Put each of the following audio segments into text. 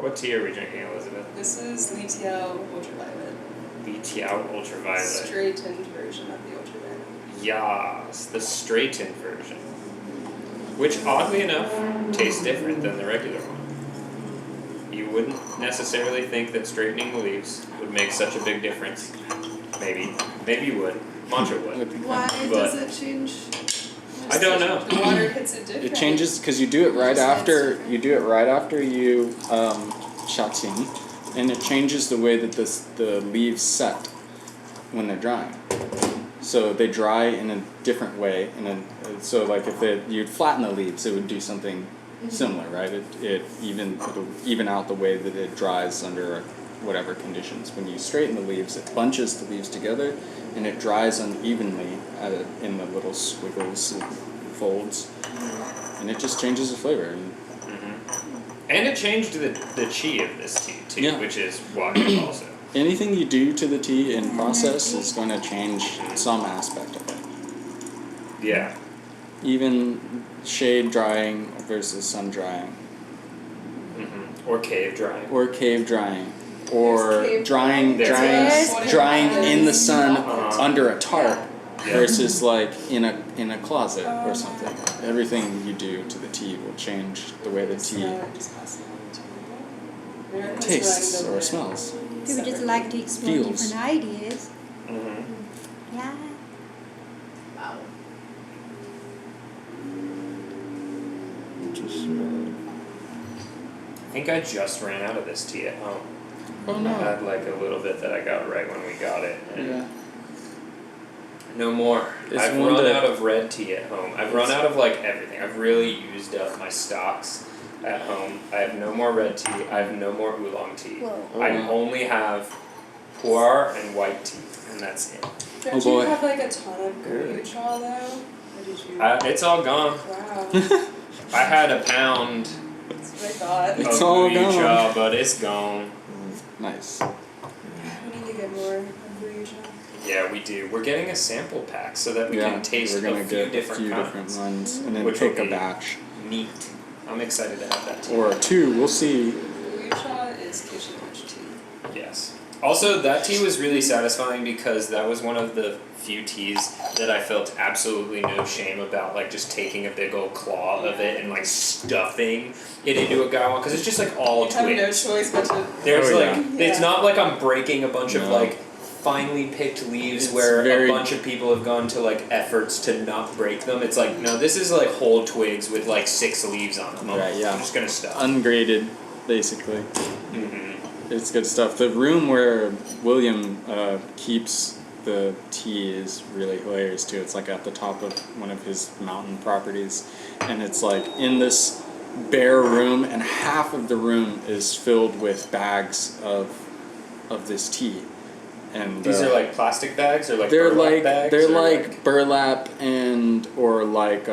What tea are we drinking, Elizabeth? This is Li Tiao Ultraviolet. Li Tiao Ultraviolet. Straightened version of the ultraviolet. Yes, the straightened version. Which, oddly enough, tastes different than the regular one. You wouldn't necessarily think that straightening the leaves would make such a big difference. Maybe. Maybe you would. Mantra would. Why does it change? I don't know. The water hits it different. It changes because you do it right after you shating, and it changes the way that the leaves set when they're drying. So they dry in a different way, so like if you'd flatten the leaves, it would do something similar, right? It'll even out the way that it dries under whatever conditions. When you straighten the leaves, it bunches the leaves together, and it dries unevenly in the little squiggles and folds, and it just changes the flavor. And it changed the chi of this tea too, which is why also. Anything you do to the tea in process is going to change some aspect of it. Yeah. Even shade drying versus sun drying. Or cave drying. Or cave drying. Or cave drying in the sun under a tarp versus like in a closet or something. Everything you do to the tea will change the way the tea tastes or smells. People just like to explore different ideas. Yeah. Wow. I think I just ran out of this tea at home. Oh no. I had like a little bit that I got right when we got it. And Yeah. no more. I've run out of red tea at home. I've run out of like everything. I've really used up my stocks at home. I have no more red tea. I have no more oolong tea. Whoa. I only have pu'er and white tea, and that's it. Don't you have like a ton of kombucha though? Or did you? It's all gone. Wow. I had a pound That's what I thought. It's of all kombucha, gone. but it's gone. Nice. We need to get more kombucha. Yeah, we do. We're getting a sample pack so that we can taste we're gonna a few get different a few kinds. different ones and then Which pick will a be batch. Neat. I'm excited to have that tea. Or two, we'll see. Kombucha is kitchen witch tea. Yes. Also, that tea was really satisfying because that was one of the few teas that I felt absolutely no shame about, like just taking a big old claw of it and like stuffing it into a gaiwan, because it's just like all You have no twigs. choice but to. There's yeah. it's not like I'm breaking a bunch of like finely picked leaves It's where very- a bunch of people have gone to like efforts to not break them. It's like, no, this is like whole twigs with like 6 leaves on them. Right, yeah. I'm just gonna stuff. Ungraded, basically. It's good stuff. The room where William keeps the tea is really hilarious too. It's like at the top of one of his mountain properties, and it's like in this bare room, and half of the room is filled with bags of this tea. And These are like plastic bags or like they're burlap like bags? they're or like burlap or like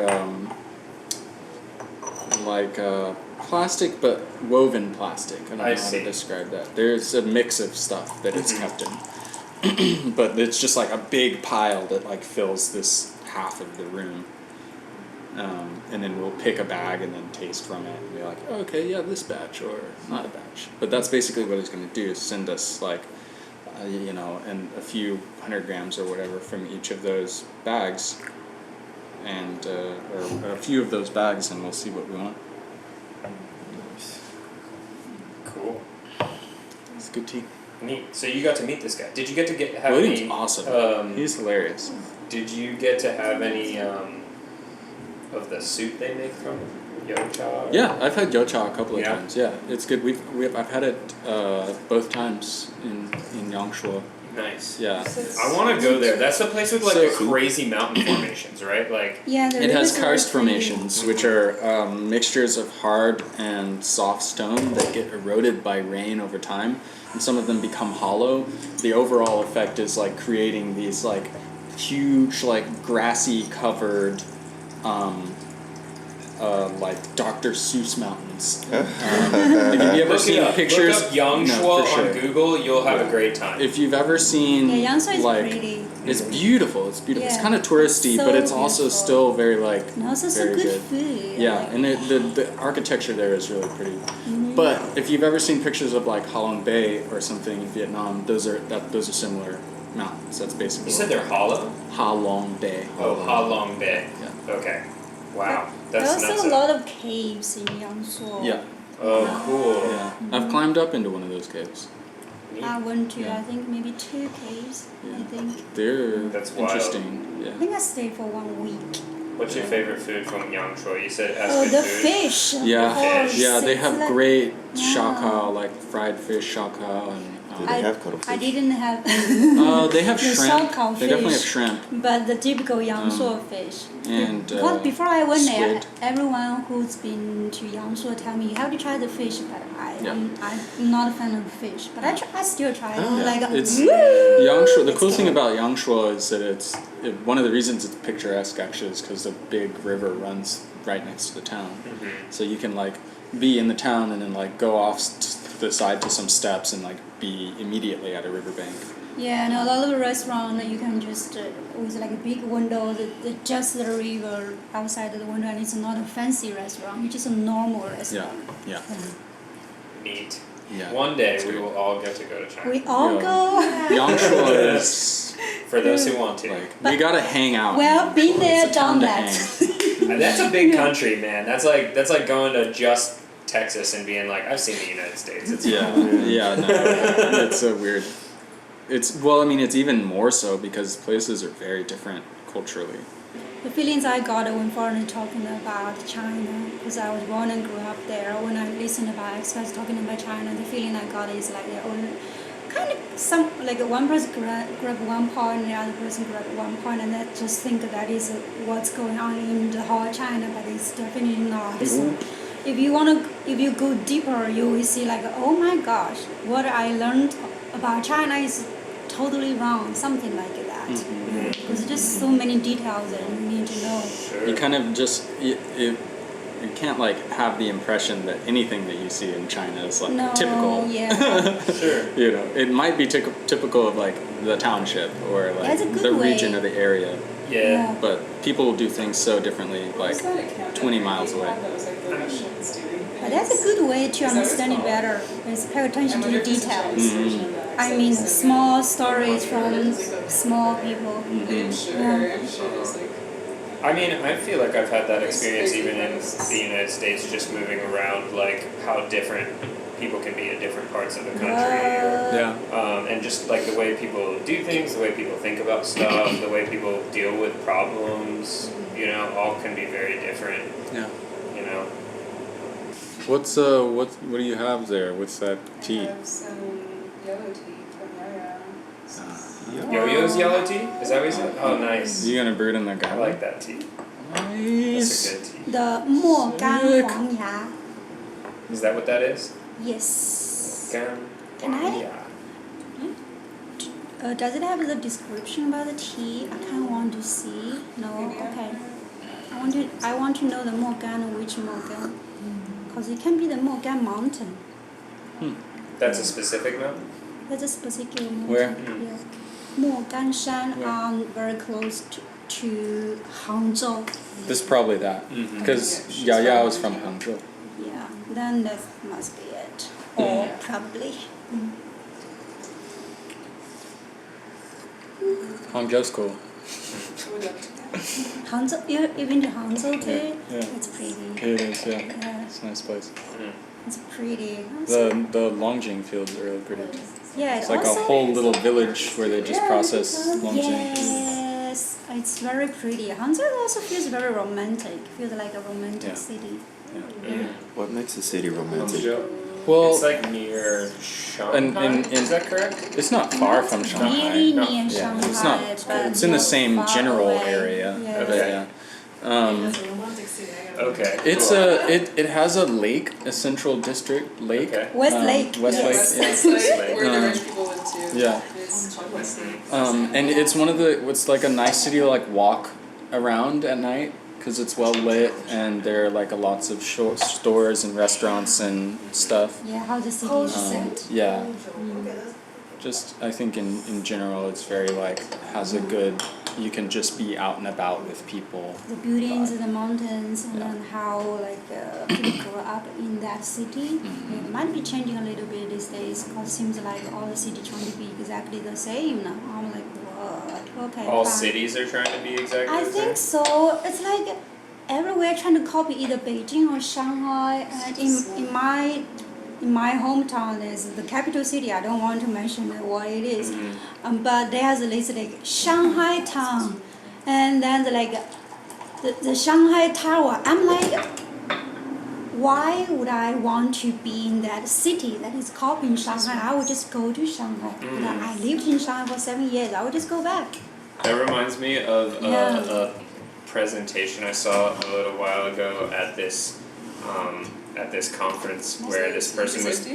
plastic, but woven plastic. I don't know how to describe that. There's a mix of stuff that it's kept in, but it's just like a big pile that like fills this half of the room. And then we'll pick a bag and then taste from it and be like, oh, okay, yeah, this batch or not a batch. But that's basically what he's going to do, is send us like, and a few 100 grams or whatever from each of those bags, and or a few of those bags, and we'll see what we want. Cool. It's good tea. Neat. So you got to meet this guy. Did you get to have William's any? awesome. He's hilarious. Did you get to have any of the soup they make from yocha? Yeah, I've had yocha a couple of times. Yeah, it's good. I've had it both times in Yangshuo. Nice. Yeah. I want to go there. That's the place with like the crazy mountain formations, right? Like. Yeah, it has karst formations, which are mixtures of hard and soft stone that get eroded by rain over time, and some of them become hollow. The overall effect is like creating these like huge, like grassy covered, like Dr. Seuss mountains. Have you ever seen pictures? Look up Yangshuo on Google. You'll have a great time. If you've ever seen, Yangshuo is like, pretty. it's beautiful. It's beautiful. It's Yeah, kind of touristy, so but it's also beautiful. still very like And also very some good food. Yeah, and the architecture there is really pretty. But if you've ever seen pictures of like Ha Long Bay or something in Vietnam, those are similar mountains. That's basically. You said they're hollow? Ha Long Bay. Oh, Ha Long Bay. Yeah. Okay. Wow. That's There's also a lot of caves in Yangshuo. Yeah. Oh, cool. Yeah. I've climbed up into one of those caves. I went to, Yeah. I think, maybe 2 caves, I think. They're That's wild. interesting. Yeah. I think I stayed for 1 week. What's your favorite food from Yangshuo? You said it has Oh, good the food. fish. Yeah, Fish. yeah, they have Like- great Yeah. shaka, like fried fish shaka, and Do they have cuttlefish? I didn't have they have the shrimp. shaka They definitely have fish. shrimp but the typical Yangshuo fish. and Because before I went there, squid. everyone who's been to Yangshuo tell me you have to try the fish, but Yeah. I'm not a fan of fish. But I still try it. Oh, Like It's woo! Yangshuo. The It's cool thing good. about Yangshuo is that one of the reasons it's picturesque actually is because the big river runs right next to the town, so you can like be in the town and then like go off to the side to some steps and like be immediately at a riverbank. Yeah, and a lot of restaurant you can just with like a big window, just the river outside of the window, and it's not a fancy restaurant. It's just a normal Yeah, restaurant. yeah, Neat. yeah. One day That's we good. will all get to go to China. We all Yeah. go. Yangshuo is For those who want to. like we gotta hang out. Well, been there, It's a town done to that. hang. And that's a big country, man. That's like going to just Texas and being like, I've seen the United States. It's Yeah, yeah, no, it's a weird. It's well, I mean, it's even more so because places are very different culturally. The feelings I got when foreigners talking about China, because I was born and grew up there. When I listened about expats talking about China, the feeling I got is like they're all kind of some like one person grab one point, and the other person grab one point, and I just think that is what's going on in the whole China, but it's definitely not. So if you go deeper, you will see like, oh my gosh, what I learned about China is totally wrong, something like that. There's just so many details that you need to know. Sure. You kind of just you can't like have the impression that anything that you see in China is like No, typical. yeah. Sure. You know, it might be typical of like the township or like That's a good the way. region or the area, Yeah. but people do things so differently, like 20 miles away. But that's a good way to understand it better, is pay attention to the details. I mean, small stories from small people. I mean, I feel like I've had that experience even in the United States, just moving around, like how different people can be in different parts of the country. Or, and just like the way people do things, the way people think about stuff, the way people deal with problems, you know, all can be very different, Yeah. you know. What do you have there? What's that tea? I have some yellow tea from Yaya. Yo-Yo's yellow tea? Is that what you said? Oh, nice. You gonna brew it in the I garden? like that tea. Nice. That's a good tea. The 莫干黄芽. Is that what that is? Yes. Can I- Does it have the description about the tea? I kind of want to see. No, okay. I want to know the 莫干, which 莫干, because it can be the 莫干mountain. That's a specific mountain? That's a specific mountain. Where? Yeah. 莫干山 very close to Hangzhou. This is probably that, because Yeah, she's Yaya from was from Hangzhou. Hangzhou. Yeah, then that must be it. Or probably. Hangzhou's cool. I would love to. Hangzhou, you've been to Hangzou too? Yeah. It's pretty. It is, yeah. Yeah, It's a nice place. it's pretty. The Longjing fields are really pretty. Yeah, It's like a also, whole little village where they just process Longjing. yes, it's very pretty. Hangzhou also feels very romantic. Feels like a romantic Yeah. city. What makes the city romantic? Well, It's like near Shanghai. Is that correct? it's not far from Shanghai. Really No. near Yeah, Shanghai, it's not. but It's in the not same far general away. area. Yeah. But Okay. yeah. It's a romantic city. I gotta Okay. It's cool. it has a lake, a central district lake. Okay. West Lake. Westlake, yes. yeah. Westlake, where the Um, rich people went to. yeah. It's Westlake. And it's one of the. It's like a nice city to like walk around at night because it's well lit and there are like lots of stores and restaurants and stuff. Yeah, how the city is set. Yeah. Just I think in general it's very like has a good you can just be out and about with people. The buildings, the mountains, and then how people grow up in that city. It might be changing a little bit these days because it seems like all the cities trying to be exactly the same now. I'm like, what? Okay. All fine. cities are trying to be exactly I the same? think so. It's like everywhere trying to copy either Beijing or Shanghai. And in my hometown is the capital city. I don't want to mention what it is, but there's this like Shanghai town, and then the Shanghai Tower. I'm like, why would I want to be in that city that is copying Shanghai? I would just go to Shanghai. I lived in Shanghai for 7 years. I would just go back. That reminds me of a presentation I saw a little while ago at this conference where this person was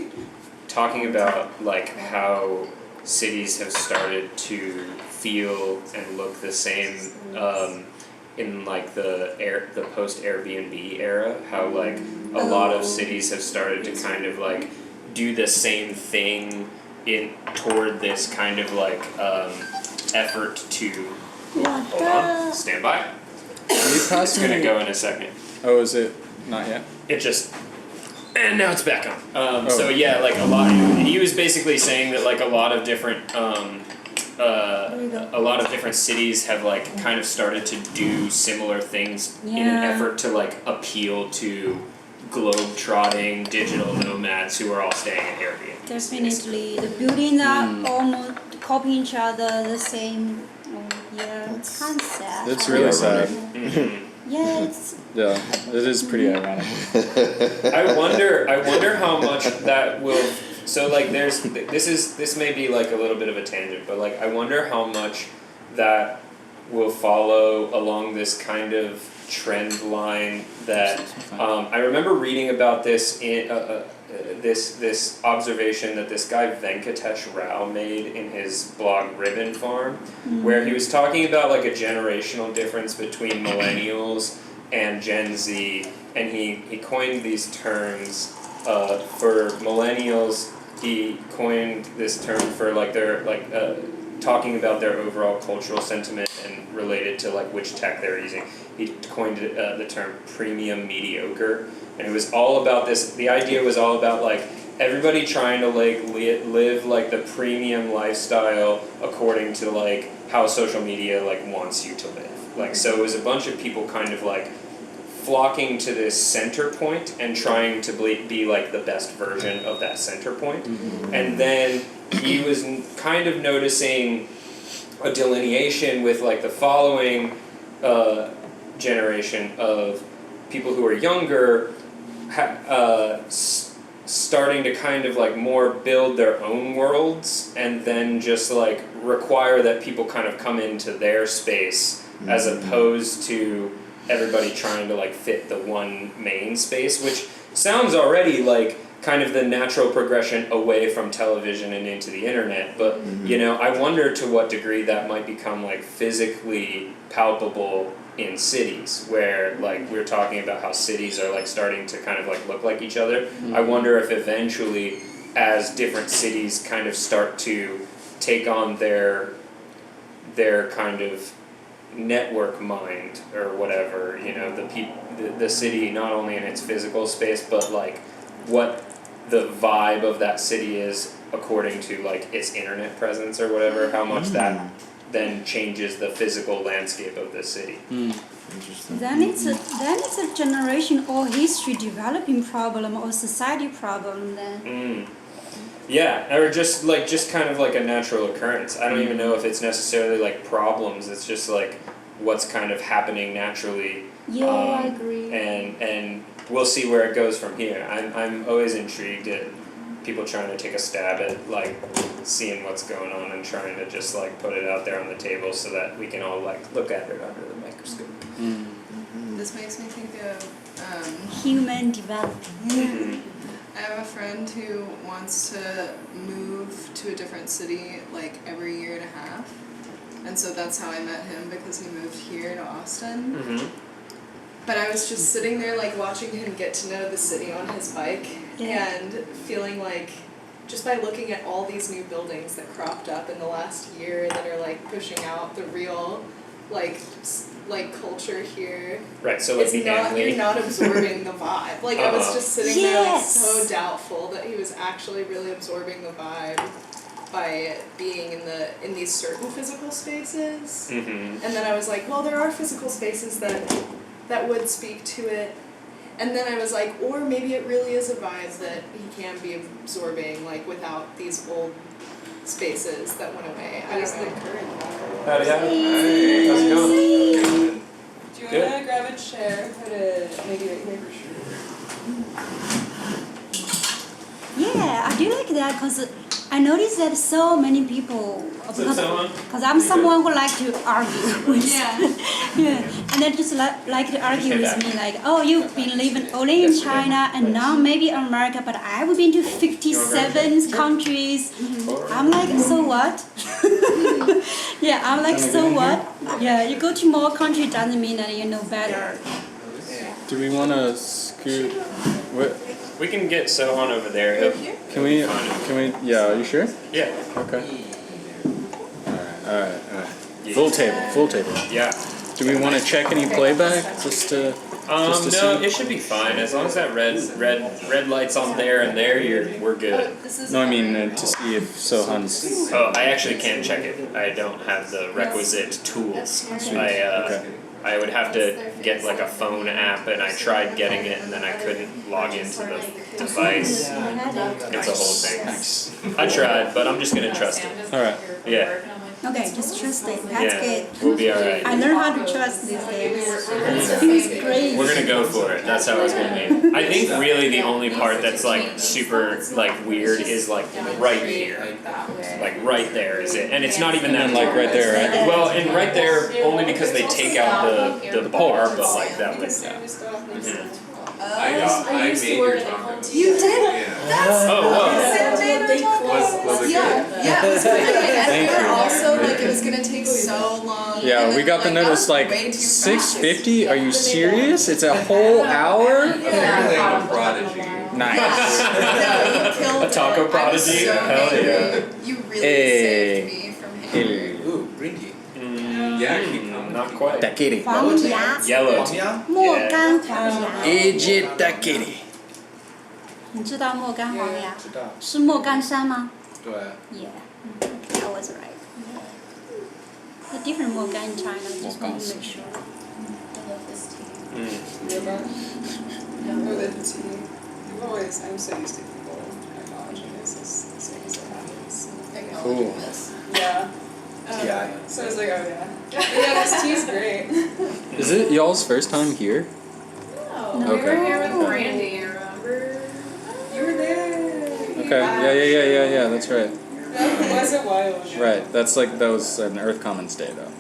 talking about like how cities have started to feel and look the same in like the post Airbnb era. How like a lot of cities have started to kind of like do the same thing toward this kind of like effort to hold on, stand by. It's gonna go in a second. Oh, is it not yet? It just, and now it's back on. So yeah, like a lot. He was basically saying that like a lot of different cities have like kind of started to do similar things in an effort to like appeal to globe-trotting digital nomads who are all staying at Airbnb. Definitely, the buildings are almost copying each other, the same. It's kind of sad. It's really sad. Yeah, it's. Yeah, it is pretty ironic. I wonder how much that will. So like, this may be like a little bit of a tangent, but like, I wonder how much that will follow along this kind of trend line that I remember reading about this in this observation that this guy Venkatesh Rao made in his blog Ribbon Farm, where he was talking about like a generational difference between millennials and Gen Z, and he coined these terms for millennials. He coined this term for like their talking about their overall cultural sentiment and related to like which tech they're using. He coined the term premium mediocre, and it was all about this. The idea was all about like everybody trying to like live like the premium lifestyle according to like how social media like wants you to live. Like, so it was a bunch of people kind of like flocking to this center point and trying to be like the best version of that center point. And then he was kind of noticing a delineation with like the following generation of people who are younger starting to kind of like more build their own worlds and then just like require that people kind of come into their space as opposed to everybody trying to like fit the one main space, which sounds already like kind of the natural progression away from television and into the internet. But you know, I wonder to what degree that might become like physically palpable in cities, where like we're talking about how cities are like starting to kind of like look like each other. I wonder if eventually, as different cities kind of start to take on their kind of network mind or whatever, you know, the city not only in its physical space but like what the vibe of that city is according to like its internet presence or whatever, how much that then changes the physical landscape of the city. Interesting. Then it's a generation or history developing problem or society problem then. Yeah, or just kind of like a natural occurrence. I don't even know if it's necessarily like problems. It's just like what's kind of happening naturally. Yeah, I agree. And we'll see where it goes from here. I'm always intrigued at people trying to take a stab at like seeing what's going on and trying to just like put it out there on the table so that we can all like look at it under the microscope. This makes me think of Human development. I have a friend who wants to move to a different city like every year and a half. And so that's how I met him, because he moved here to Austin. But I was just sitting there like watching him get to know the city on his bike and feeling like just by looking at all these new buildings that cropped up in the last year that are like pushing out the real like culture here. Right, so like It's the not, family. you're not absorbing the vibe. Like I was just sitting there like Yes. so doubtful that he was actually really absorbing the vibe by being in these certain physical spaces. Mm-hmm. And then I was like, well, there are physical spaces that would speak to it. And then I was like, or maybe it really is a vibe that he can be absorbing, like without these old spaces that went away. I don't know. Howdy, howdy. How's it going? Do you Good. want to grab a chair? Put it maybe right here. Yeah, I do like that because I noticed that so many people, someone? because I'm someone who like to argue with, Yeah. yeah, and they just like to argue Okay, with that. me like, oh, you've been living only in China and now maybe America, but I've been to 57 countries. I'm like, so what? Yeah, I'm like, so what? Yeah, you go to more countries doesn't mean that you know better. Do we want to scoot? What? We can get Sohan over there. He'll- Can we? Yeah. Are you sure? Yeah. Okay. All right. Full table. Yeah. Do we want to check any playback just to? Just to No, see? it should be fine as long as that red light's on there and there. We're good. No, I mean to see if Sohan's. Oh, I actually can't check it. I don't have the requisite tools. I would have to get like a phone app, and I tried getting it, and then I couldn't log into the device. It's a whole thing. I tried, but I'm just gonna trust it. All right. Yeah. Okay, just trust it. That's Yeah. good. We'll be alright. I learned how to trust these days. It's great. We're gonna go for it. That's how it's gonna be. I think really the only part that's like super like weird is like right here. Like right there is it. And it's not even that And like right there, right? Well, and right there only because they take out the bar, but like that was I made your taco. You did? Yeah. Oh, whoa. Was it Yeah, good? yeah, it was pretty good. And Thank we were you. also like, it was gonna take so long. Yeah, and we then, got the that notice was like way too fast. 6:50. Are you serious? It's a whole hour. Apparently I'm a prodigy. Nice. No, you killed A taco it. I was prodigy? so Hell angry. yeah. You really Hey. saved me from him. Ooh, Ringy. Yeah, keep coming. Not quite. Daiquiri. 黄牙， Yellow. 黄鸭？莫干黄牙， Aged daiquiri. 你知道莫干黄牙知道。是莫干山吗？对。 Yeah, that was right. The different mo gan in China, just want to make sure. I love this tea. Mm. Oh, the tea. You've always, I'm so used to people acknowledging this as soon as it happens. Cool. Acknowledging this. Yeah. Yeah. So I was like, oh yeah. But yeah, this tea's great. Is it y'all's first time here? No, No. we were Okay. here with Brandy, remember? You were there. Okay. Yeah. That's right. That was a while ago. Right. That was an Earth Commons day though.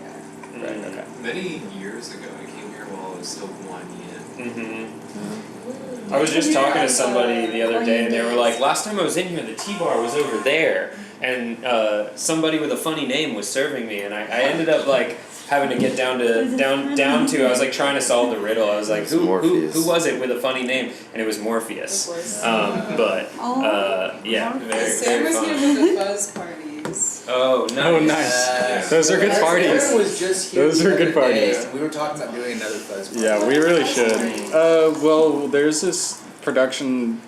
Right. Okay. Many years ago, I came here while I was still 1 year. Mm-hmm. I was just talking to somebody the other day, and they were like, "Last time I was in here, the tea bar was over there, and somebody with a funny name was serving me, and I ended up like having to get down to. I was like trying to solve the riddle. I was like, who was it with a funny name? And it was Morpheus. Yeah, very Sam was fun. here with the fuzz parties. Oh, nice. Oh, nice. Those are good parties. Aaron was just here Those the are good other day, parties. and we were talking about doing another fuzz party. Yeah, we really should. Well, there's this production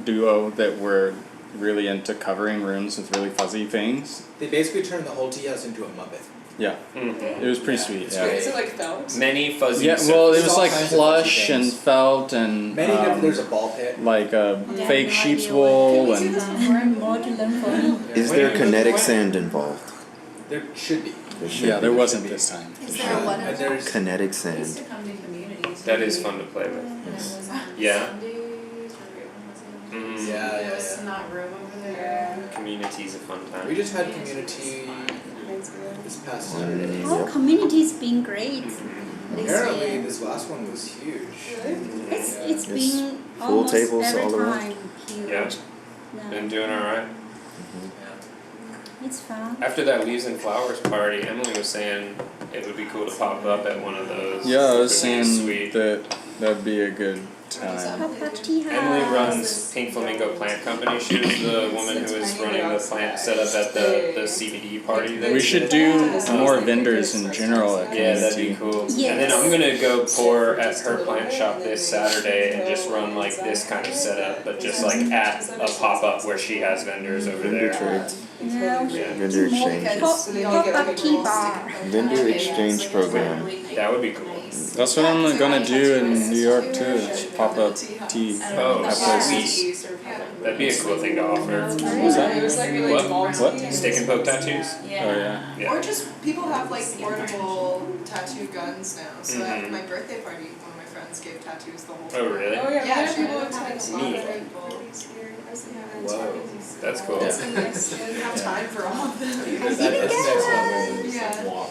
duo that were really into covering rooms with really fuzzy things. They basically turned the whole tea house into a Muppet. Yeah, Mm-hmm. it was pretty sweet. it's Yeah. great. Is it like felt? Many fuzzy. Yeah, well, it There's was all like kinds of plush fuzzy and things. felt and Many different, there's a ball pit. like a Yeah, fake no sheep's idea wool what- and More to learn for me. Is there kinetic sand involved? There should be. There should yeah, be. there wasn't this time. Is there a what? And there's Kinetic sand. That is fun to play with. Yeah. Mm. yeah. not room over there. Community's a fun time. We just had community this past Saturday. Our community's been great this Apparently, year. this last one was huge. It's been full almost tables every all around? time huge. Yeah. No, Been doing alright. it's fun. After that Leaves and Flowers party, Emily was saying it would be cool to pop up at one of those. Yeah, I was It would be saying sweet. that that'd be a good Pop-up tea house. Emily runs Pink Flamingo Plant Company. She was the woman who was running the plant setup at the CBD party. That We should do more vendors in general at Yeah, that'd be community. cool. Yes. And then I'm gonna go pour at her plant shop this Saturday and just run like this kind of setup, but just like at a pop-up where she has vendors over Vendor there. trades. Yeah, we should Vendor do more exchange. pop-up tea bar. Vendor exchange program. That would be cool. That's what I'm gonna do in New York too. Is pop up tea. Oh, at places. sweet. That'd be a cool thing to offer. What's that? What? Stick and poke tattoos? Oh yeah. Yeah. Or just people have like portable tattoo guns now. So at Mhm. my birthday party, one of my friends gave tattoos the whole Oh, time. really? Yeah, she would tattoo Neat. people. Whoa, that's cool. Yeah. Didn't have time for all of them. Yeah.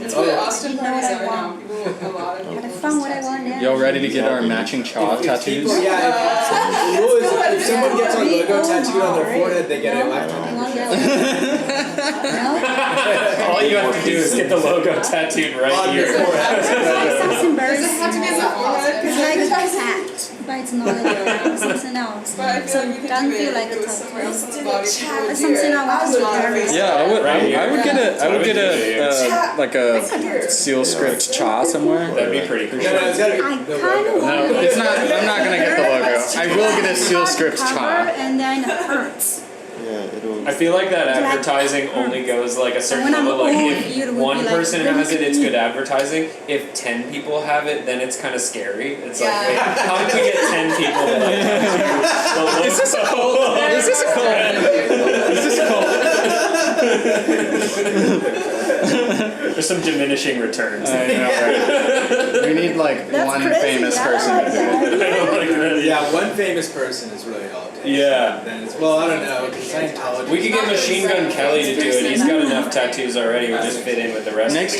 It's Oh, what yeah. Austin You know parties what I are now. want. People, a lot of people. Have fun what I want now. Y'all ready to get our matching chaw If tattoos? people, yeah, the rule is if someone gets our logo tattooed on their forehead, they get a lifetime Want membership. that All you have to do is get the logo tattooed right On your here. one? forehead. Something very Does it have to be in the forehead? It's like a cat, but it's not something else. But I feel So like we could don't do feel it like if a it was somewhere else on the tattoo. body. But People would do something it. I want to carry. Yeah, I would. Right here. I would get a. I would get a like a Here. seal script cha somewhere. That'd be pretty cool. No, no, it's gotta be. I no kind of logo. want No, it's not. I'm not gonna get the logo. I will get a seal script cover cha. and then it hurts. Yeah, it'll. I feel like that advertising only goes like a certain When I'm level. Like old, if it would one be like person really has it, it's clean. good advertising. If 10 people have it, then it's kind of scary. It's like, Yeah. wait, how did we get 10 people to like tattoo the Is this a cult? Is this a cult? Is this a cult? There's some diminishing returns. I know, right? We need like That's one crazy. famous I person like to do that. it. I don't like that. Yeah, one famous person is really all it takes. Yeah. Then it's, well, I don't know, because Scientology. We could get Machine Gun Kelly to do it. He's got enough tattoos already. We'll just fit in with the rest. Next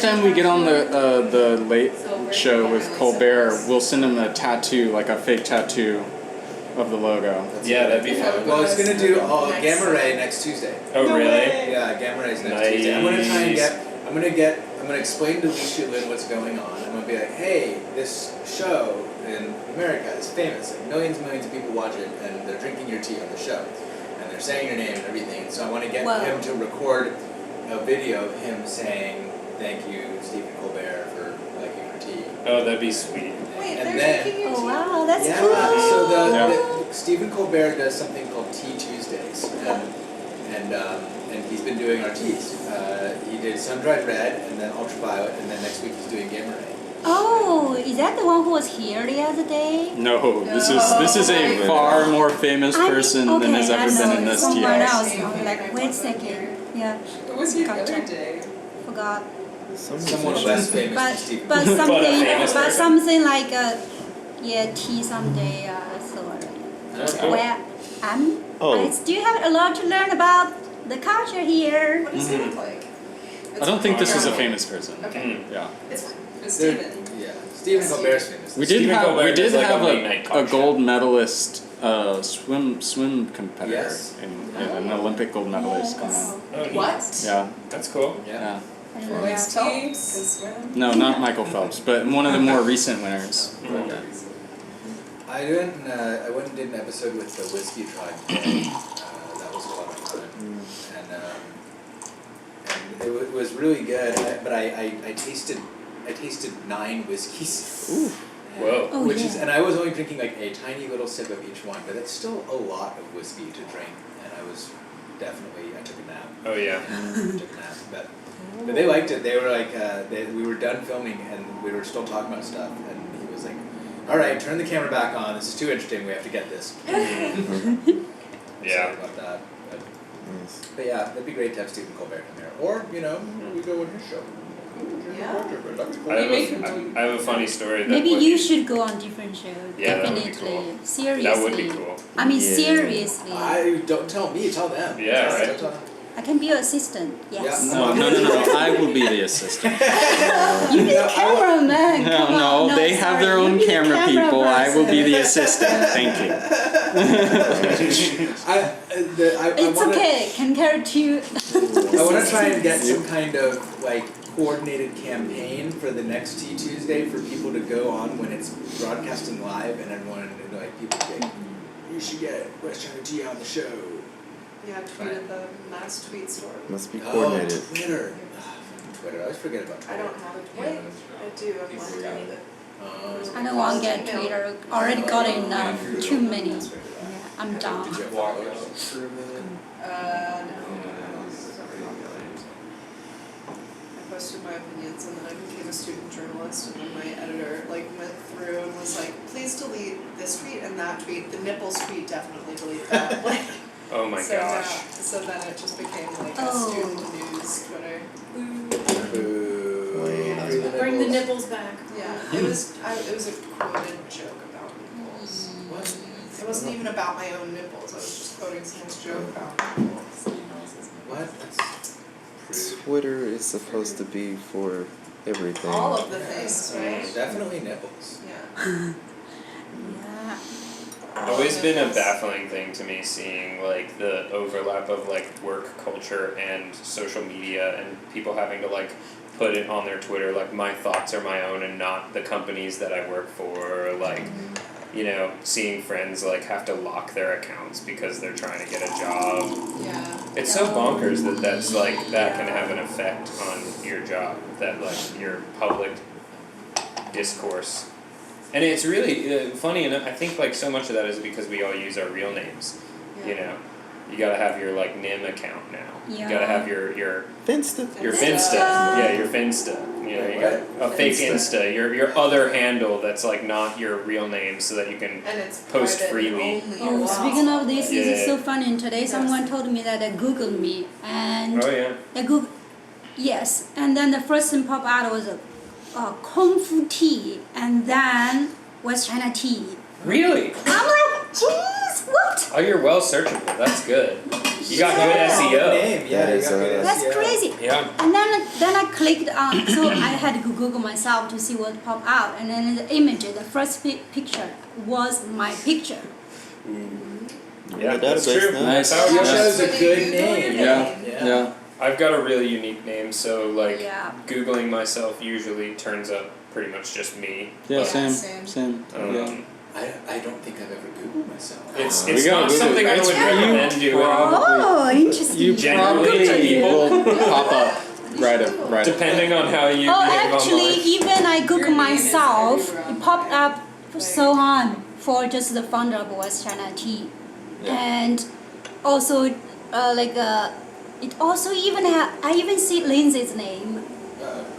time we get on the late show with Colbert, we'll send him a tattoo, like a fake tattoo of the logo. Yeah, that'd be fun. Well, it's gonna do Gamma Ray next Tuesday. Oh, really? Yeah, Gamma Ray's next Tuesday. I'm gonna try and I'm gonna explain to Alicia Lynn what's going on. I'm gonna be like, hey, this show in America is famous. Like millions and millions of people watch it, and they're drinking your tea on the show, and they're saying your name and everything. So I want to get Whoa. him to record a video of him saying, "Thank you, Stephen Colbert, for liking our tea." Oh, that'd be sweet. Wait, And they're then- drinking your Oh tea? wow, that's Yeah. cool. So Yeah. Stephen Colbert does something called Tea60s, and he's been doing our teas. He did sun-dried red, and then ultraviolet, and then next week he's doing Gamma Ray. Oh, is that the one who was here the other day? No, this is a far more famous person than has ever been in this Someone tea. else. I'm like, wait a second. Yeah, Who was here the other Gotcha. day? forgot. Someone less famous than Stephen. But something, famous but person. something like tea someday. Sort. That's cool. Well, Oh. I still have a lot to learn about the culture here. What does he look like? I don't think this is a famous person. Okay. Yeah. It's fine. It's They're- Steven. Yeah, Stephen Colbert's famous. We did Stephen have Colbert is like a late night a talk gold medalist swim competitor Yes. an Olympic gold medalist come on. Oh, neat. What? Yeah, That's cool. Yeah. yeah. I don't know. Likes tea? Cause women? No, not Michael Phelps, but one of the more recent winners. Mhm. I went and did an episode with the Whiskey Tribe today. That was a lot of fun, and it was really good. But I tasted 9 whiskeys. Whoa. Oh, Which yeah. is, and I was only drinking like a tiny little sip of each one, but it's still a lot of whiskey to drink. And I took a nap. Oh yeah. Took a nap, but they liked it. They were like, we were done filming and we were still talking about stuff, and he was like, "All right, turn the camera back on. This is too interesting. We have to get this." Yeah. Sorry about that. But yeah, that'd be great to have Stephen Colbert come here, or we go on his show. Yeah. That'd be cool. I have a funny story. That Maybe would you be- should go on different show. Yeah, that would be Definitely. cool. Seriously. That would be cool. I mean, Yeah. seriously. Don't tell me, tell them. Yeah, right. Don't tell them. I can be your assistant. Yes. No, I will be the assistant. You be the cameraman. No, Come on. no, they have their sorry. own You be the camera people. I will be the person. assistant. Thank you. It's okay. Can carry two. I want to try and get some kind of like coordinated campaign for the next Tea Tuesday for people to go on when it's broadcasting live, and everyone like people get, you should get West China Tea on the show. Yeah, tweeted the mass tweet storm. Must be coordinated. Oh, Twitter. Twitter. I always forget about Twitter. I don't have a Twitter. I do. I'm logged out of it. I don't want to get Twitter. Already got enough. Too many. Yeah, I'm done. Did you follow? No. I posted my opinions and then I became a student journalist, and then my editor like went through and was like, please delete this tweet and that tweet. The nipples tweet, definitely delete that. Like, Oh my so gosh. so then it just became like a Oh. student news Twitter. Boo. Bring the nipples back. Yeah, it was a quoted joke about nipples. What? It wasn't even about my own nipples. I was just quoting someone's joke about nipples. What? That's Twitter is supposed to be for everything. All of the things, right? definitely nipples. Yeah. Yeah. Always been a baffling thing to me seeing like the overlap of like work culture and social media and people having to like put it on their Twitter like my thoughts are my own and not the companies that I work for, or like you know, seeing friends like have to lock their accounts because they're trying to get a job. Yeah. It's so bonkers that that's like that can have an effect on your job, that like your public discourse. And it's really funny enough, I think like so much of that is because we all use our real names, you know. You gotta have your like NIM account now. You Yeah. gotta have your Finsta. Finsta. Yeah, your Finsta. You know, you got a fake Insta, your other handle that's like not your real name so that you can And it's post private freely. only. Oh, speaking of this, Yeah. it's so funny. And today someone told me that they Googled me and Oh yeah. they Google, yes, and then the first thing pop out was a Kung Fu tea, and then West China tea. Really? I'm like, jeez, what? Oh, you're well searchable. That's good. You got good SEO. Name. Yeah, That you is, got good That's SEO. crazy. Yeah. And then I clicked on, so I had to Google myself to see what popped out, and then the image, the first picture was my picture. Yeah, The that's database true. now. That's how it Your goes. show's a good Google your name. name. Yeah. I've got a really unique name, so like Yeah. Googling myself usually turns up pretty much just me. Yeah, Yeah, same. Um, Yeah. I don't think I've ever Googled myself. It's We it's gotta not Google something it. I would It's recommend doing. Oh, interesting. You Generally, probably people- will pop up right up. Depending on how you Oh, behave actually, online. even I Google Your name is myself, everywhere it popped up so on for just the founder of West China Tea, and also it also even I even see Lindsay's name.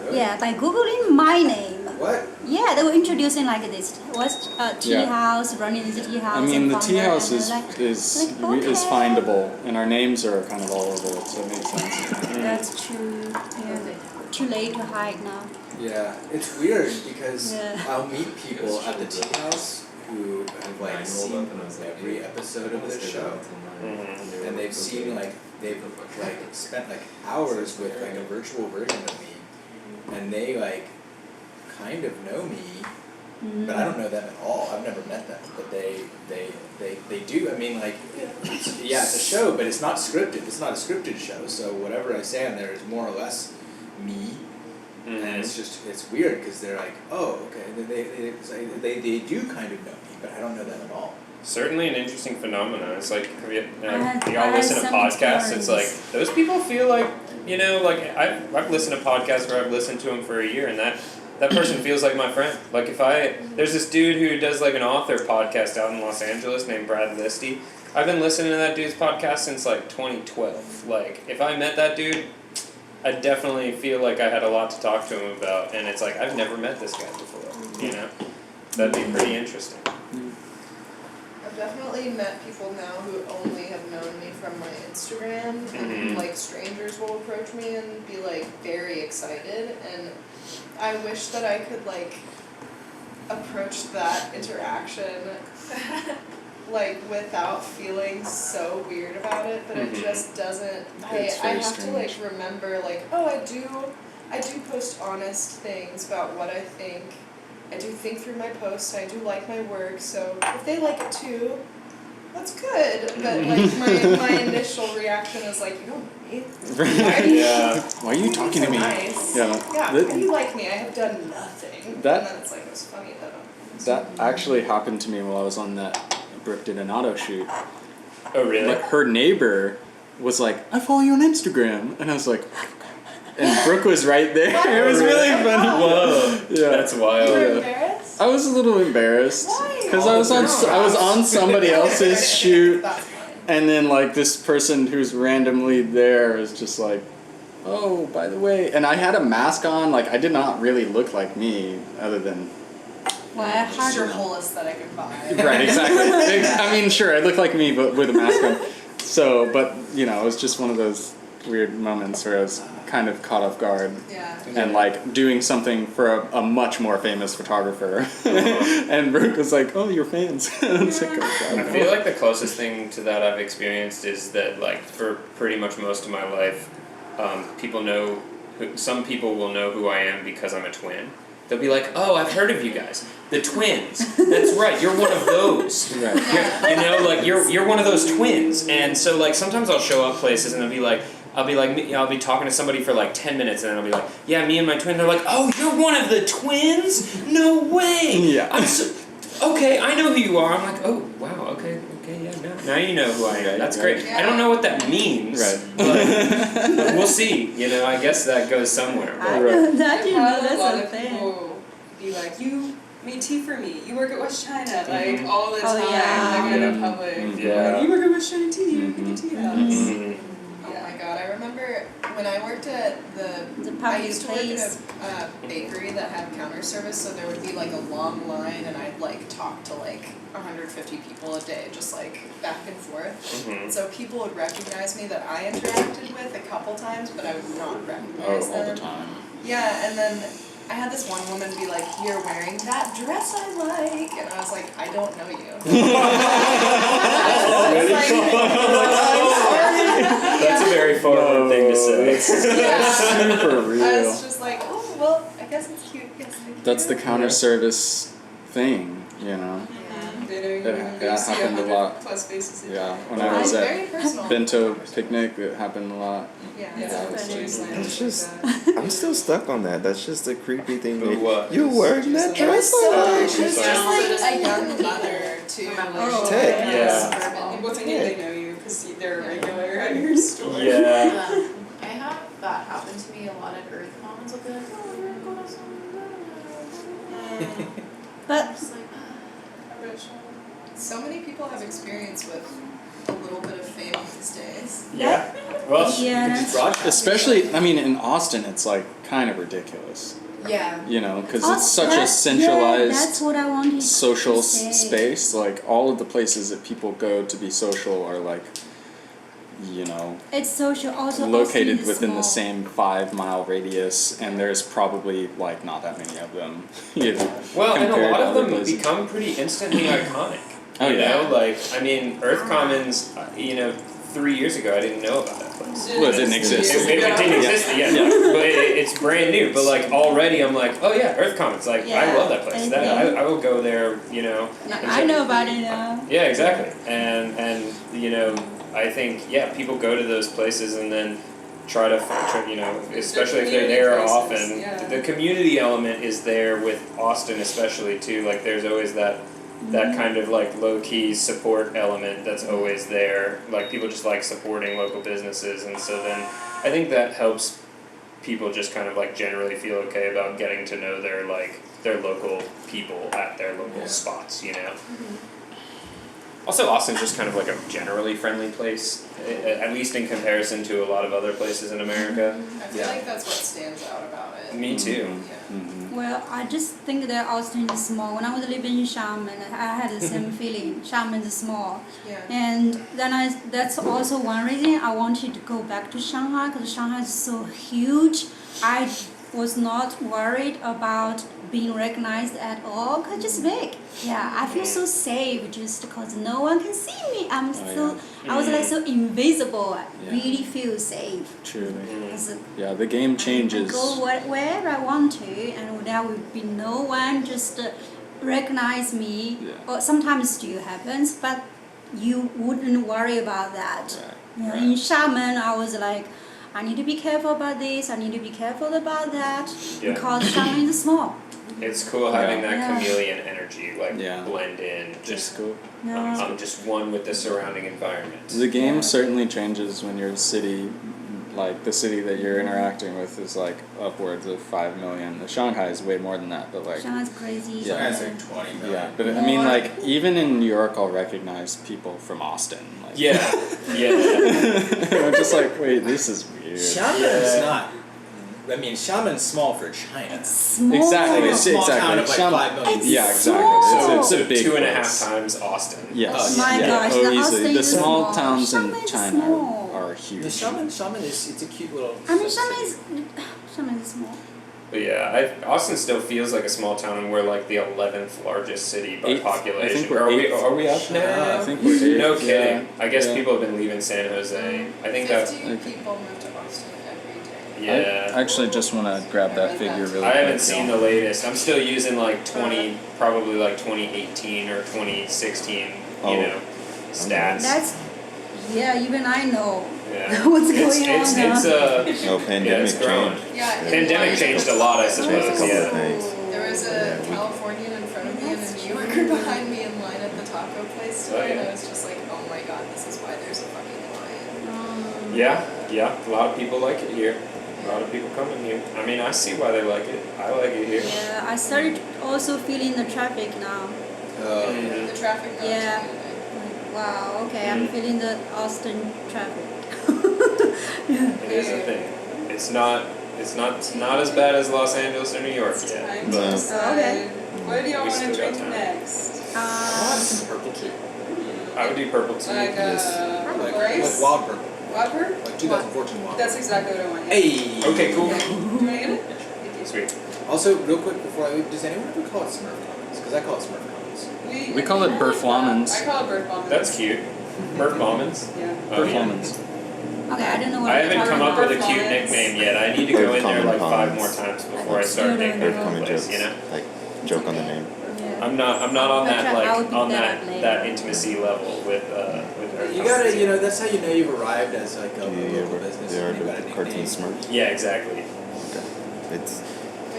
Really? Yeah, by googling my name. What? Yeah, they were introducing like this West tea Yeah. house, running the tea house. I mean, and the tea founder, house and is like, is like, is okay. findable, and our names are kind of all over it, so it makes sense. That's true. Yeah, too late to hide now. Yeah, it's weird because Yeah. I'll meet people at the tea house who have like seen every episode of this show, Mhm. and they've seen like they've like spent like hours with like a virtual version of me, and they like kind of know me, but I don't know them at all. I've never met them, but they do. I mean, like, yeah, it's a show, but it's not scripted. It's not a scripted show, so whatever I say on there is more or less me. And it's just, it's weird because they're like, oh, okay, they do kind of know me, but I don't know them at all. Certainly an interesting phenomenon. It's like, have you, I y'all had listen to some podcasts? It's like, experience. those people feel like, you know, like, I've listened to podcasts where I've listened to them for a year, and that person feels like my friend. Like, there's this dude who does like an author podcast out in Los Angeles named Brad Listy. I've been listening to that dude's podcast since like 2012. Like, if I met that dude, I definitely feel like I had a lot to talk to him about, and it's like, I've never met this guy before, you know? That'd be pretty interesting. I've definitely met people now who only have known me from my Instagram, and like strangers will approach me and be like very excited, and I wish that I could like approach that interaction like without feeling so weird about it, but it just doesn't. It's I very have to like strange. remember like, oh, I do post honest things about what I think. I do think through my posts. I do like my work, so if they like it too, that's good. But like my initial reaction is like, you don't know me. Yeah. Why are you talking to So me? nice. Yeah. Yeah, That- how do you like me? I have done nothing. That- and then it's like, it's funny though. That actually happened to me while I was on that Brooke did an auto shoot. Oh really? Like her neighbor was like, I follow you on Instagram, and I was like, and Brooke was right there. It was really funny. Whoa. Yeah. That's You wild. were yeah. embarrassed? I was a little embarrassed Why? because I was on somebody else's shoot, That's fine. and then like this person who's randomly there is just like, oh, by the way, and I had a mask on. Like I did not really look like me, other than Well, I Just had your whole aesthetic and vibe. right, exactly. I mean, sure, I look like me, but with a mask on. So, but you know, it was just one of those weird moments where I was kind of caught off guard. Yeah. And like doing something for a much more famous photographer, and Brooke was like, "Oh, you're fans." It's like, oh, I God. feel like the closest thing to that I've experienced is that like for pretty much most of my life, people know, some people will know who I am because I'm a twin. They'll be like, "Oh, I've heard of you guys, the twins. That's right, you're one of those. Right. You know, like you're one of those twins." And so like sometimes I'll show up places and I'll be like, I'll be talking to somebody for like 10 minutes and then I'll be like, yeah, me and my twin. They're like, oh, you're one of the twins? No way. Yeah. I'm so, okay, I know who you are. I'm like, oh, wow, okay, yeah, now you know who I am. That's great. Yeah. I don't know what that means, Right. but we'll see. You know, I guess that goes somewhere. I But know that, you know, had a that's lot a of thing. people be like, you made tea for me. You work at West China, like all the Oh, time, yeah. like in public. Yeah. Like, you work at West China Tea. You work at the tea house. Mhm. Oh my god, I remember when I worked at The I public used to work in place. a bakery that had counter service, so there would be like a long line, and I'd like talk to like 150 people a day, just like back and forth. Mhm. And so people would recognize me that I interacted with a couple times, but I would not Oh, recognize all the them. time. Yeah, and then I had this one woman be like, "You're wearing that dress I like," and I was like, "I don't know you." I was like, That's a very forward thing to say. yeah. Super I real. was just like, "Oh well, I guess it's cute." Yes, thank That's the you." counter service thing, you know. They know you That see happened a 100 lot. plus faces. in Yeah, there. when I Well, was it's at very personal. Bento picnic, it happened a lot. Yeah, It's yeah, funny. It's just, I'm still stuck on that. That's just a creepy thing. Who that- what? You're wearing that It was dress. so. I It like. was just like a young mother too. Oh, Tech. Yeah. Suburban. What's I they know you because they're a regular at your store. Yeah. I have that happen to me a lot at Earth Commons. I'll be like, oh, you're going to some. But Just like, So many people have experience with a little bit of fame these days. Yeah. Well, Yeah, you could just that's- broadcast. Especially, I mean, in Austin, it's like kind of ridiculous, Yeah. you know, because Oh, it's such a that's centralized what I wanted social to say. space. Like all of the places that people go to be social are like, you know, It's social also located Austin is within the small. same 5 mile radius, and there's probably like not that many of them. You know, Well, and a compared lot to of other them places. become pretty instantly iconic. Oh, you yeah. know, like I mean, Earth Commons. 3 years ago, I didn't know about that place. Well, it didn't exist. It didn't exist yet, Yeah. but it's brand new. But like already, I'm like, oh yeah, Earth Commons. Like I Yeah, love that place. and That then- I will go there. You know. and I know about it now. Yeah, exactly. And you know, I think people go to those places and then try to you know, especially if they're there community often. places, yeah. The community element is there with Austin, especially too. Like there's always that kind of like low key support element that's always there. Like people just like supporting local businesses, and so then I think that helps people just kind of like generally feel okay about getting to know their local people at their local spots, you know. Also, Austin's just kind of like a generally friendly place, at least in comparison to a lot of other places in America. I feel like that's what stands out about it. Me too. Yeah. Mhm. Well, I just think that Austin is small. When I was living in Xiamen, I had the same feeling. Xiamen is small. Yeah. And then that's also one reason I wanted to go back to Shanghai, because Shanghai is so huge. I was not worried about being recognized at all, cause just big. Yeah, I feel so safe just because no one can see me. I was like so invisible. I really feel safe. Truly. 'Cause Yeah, the game changes. I go wherever I want to, and there will be no one just recognize me. Yeah. Or sometimes still happens, but you wouldn't worry about that. Right. You know, Right. in Shaman, I was like, I need to be careful about this. I need to be careful about that Yeah. because Shaman is small. It's cool having that Yeah. chameleon energy, like Yeah. blend in. Just Just cool. Yeah. I'm just one with the surrounding environment. The game Yeah. certainly changes when your city, like the city that you're interacting with, is like upwards of 5 million. The Shanghai is way more than that, but like. Shanghai's crazy. Yeah. Shanghai's like 20 million. Yeah, but I mean, like even in New York, I'll recognize people from Austin. Like, Yeah, yeah. I'm just like, wait, this is weird. Shaman's not. I mean, Shaman's small for China. It's small. Exactly. Like a It's small exactly. town of like Shaman- 5 million It's people. Yeah, exactly. small. It's a big 2.5 place. times Austin. Yes. Oh, My yeah. gosh, Oh, the easily. Austin The is small small. towns in Shaman is China small. are huge. The Shaman is it's a cute little. I mean, city. Shaman is small. But yeah, Austin still feels like a small town, and we're like the 11th largest city by Eighth. population. I think we're are we? eighth. Are we up I now? think we're eighth, No kidding. yeah. I guess Yeah. people have been leaving San Jose. I think that. 50 Okay. people move to Austin every day. Yeah. I actually just want to grab that figure really I haven't quick, seen y'all. the latest. I'm still using like 20, probably like 2018 or 2016, Oh. you know, stats. That's, yeah, even I know yeah. what's It's going on it's now. No, pandemic it's grown. changed. Yeah, in Pandemic Hawaii, changed a lot, I Changed a suppose. couple of Yeah. things. There was a Californian in front of me and a New Yorker behind me in line at the taco place today, and I was just like, oh my god, this is why there's a fucking line. Yeah. A lot of people like it here. A lot of people coming here. I mean, I see why they like it. I like it here. Yeah, I started also feeling the traffic now. Mhm. The traffic now Yeah. too, today. Like, wow, okay, I'm feeling the Austin traffic. It is a thing. It's not as bad as Los Angeles or New York yet. Time No. to decide. What do y'all We want still to got drink time. next? Some purple tea. I would do purple tea. Like Like rice? wild purple. Whopper? Like 2014 wild. That's exactly what I want. Yeah. Hey. Okay, cool. Do you want to get it? Thank you. Sweet. Also, real quick before I leave, does anyone ever call it Smurf Commons? Because I call it Smurf Commons. We call it Burflamens. I call it bird bombing. That's cute. Burp Almonds. Yeah. Oh, yeah. Performance. Okay, I don't know what I you're haven't talking come up about. with a cute Performance. nickname yet. I need to go in there like Common 5 more puns. times before I start No, no, thinking no, Bird of common the place, jokes. you know? Like, joke on the name. Yeah. I'm not on I'll that try- I'll like pick on that that up later. that intimacy level with her. You gotta, you know, that's how you know you've arrived as like a Yeah, local business. they are when you got a the cartoon nickname. Smurfs. Yeah, exactly. Okay.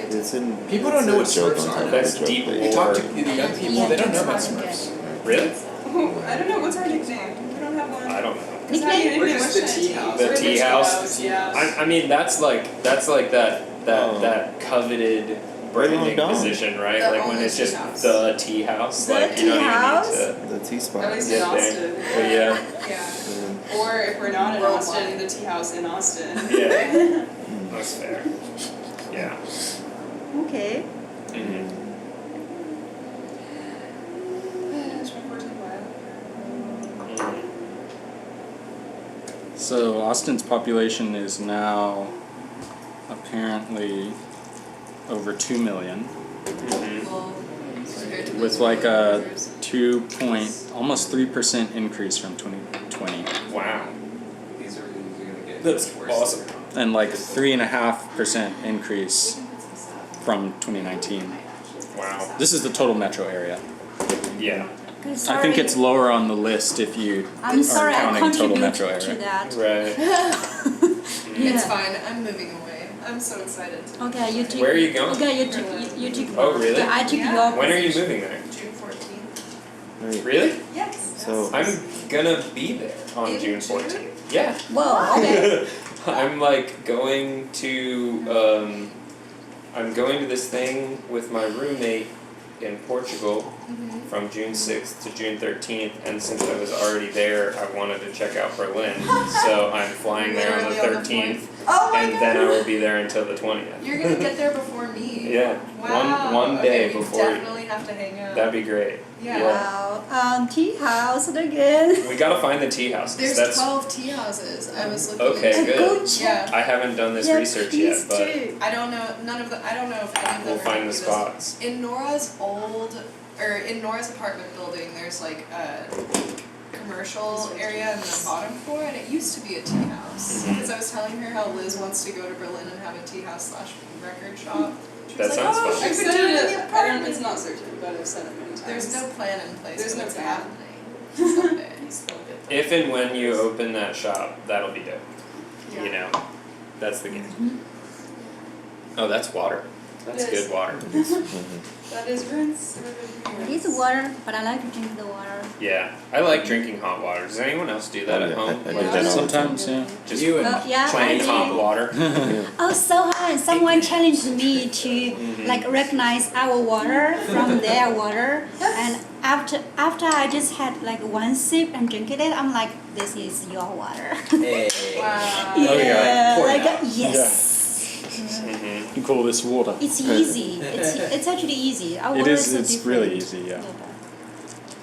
It's in. People it's don't know a what joke Smurfs on are. top of That's a joke, deep but You talk to Or- the young people, Yeah, they don't know that's about hard to Smurfs. Really? Oh, I don't know. What's our nickname? We don't have one. I don't know. It's not even We're anything just the much tea to house. The We're tea house? Yeah. I mean that's like that Oh. that coveted Right on branding down. position, right? The like when only it's just tea house. the tea house. The Like you tea don't house? even need The T At spot. least to in get Austin. there. But yeah. Yeah. Or if we're not in Worldwide. Austin, the tea house in Austin. Yeah. That's fair. Yeah. Okay. Mm-hmm. So Austin's population is now apparently over 2 million, with like a almost 3% increase from 2020, Wow. These are gonna get That's worse. awesome. and like 3.5% increase from 2019. Wow. This is the total metro area. Yeah. Okay, I sorry. think it's lower on the list if you I'm sorry I counting total contributed metro to area. that. Right. Yeah. It's fine. I'm moving away. I'm so excited. Okay, you took. Where are you going? Okay, you took. Oh, really? I took Yeah. your. When are you position. moving there? June 14th. Right. Really? Yes. So- I'm gonna be there on In June June? 14th. Yeah. Whoa. Okay. I'm like going to I'm going to this thing with my roommate in Portugal from June 6th to June 13th, and since I was already there, I wanted to check out Berlin, so I'm flying there on the Literally on the 13th, Oh my and god. then I will be there until the 20th. You're gonna get there before me. Yeah, Wow. one day okay, we before. definitely have to hang out. That'd be great. Yeah. Wow. Tea house again. We gotta find the tea houses. There's That's 12 tea houses. I was looking Okay, into. good. Go check. Yeah. I haven't done this Yeah, research please yet, but do. I don't know. I don't know if any of them we'll are find gonna the do spots. this. In Nora's apartment building, there's like a commercial area in the bottom floor, and it used to be a tea house. Mhm. Because I was telling her how Liz wants to go to Berlin and have a tea house / record shop. She That was sounds like, oh, fun. I I've could said do it in it, the I don't, apartment. it's not certain, but I've said it many times. There's no plan in place. There's but no it's plan. happening someday. If and when you open that shop, that'll be dope. Yeah. You know, that's the game. Oh, that's water. That's It is. good water. That is rinse. It is water, but I like to drink the water. Yeah, I like drinking hot water. Does anyone else do that Oh, at yeah, home? I do Like that all the Sometimes, yeah. just You and Yeah, plain I hot do. water. Oh, so hard. Someone challenged me to like recognize our water from their water, and after I just had like one sip and drinking it, I'm like, this is your water. Hey. Wow. Yeah, pour it like out. yes. Mm-hmm. You call this water. It's easy. It's actually easy. Our It water is, so it's different. really easy, yeah.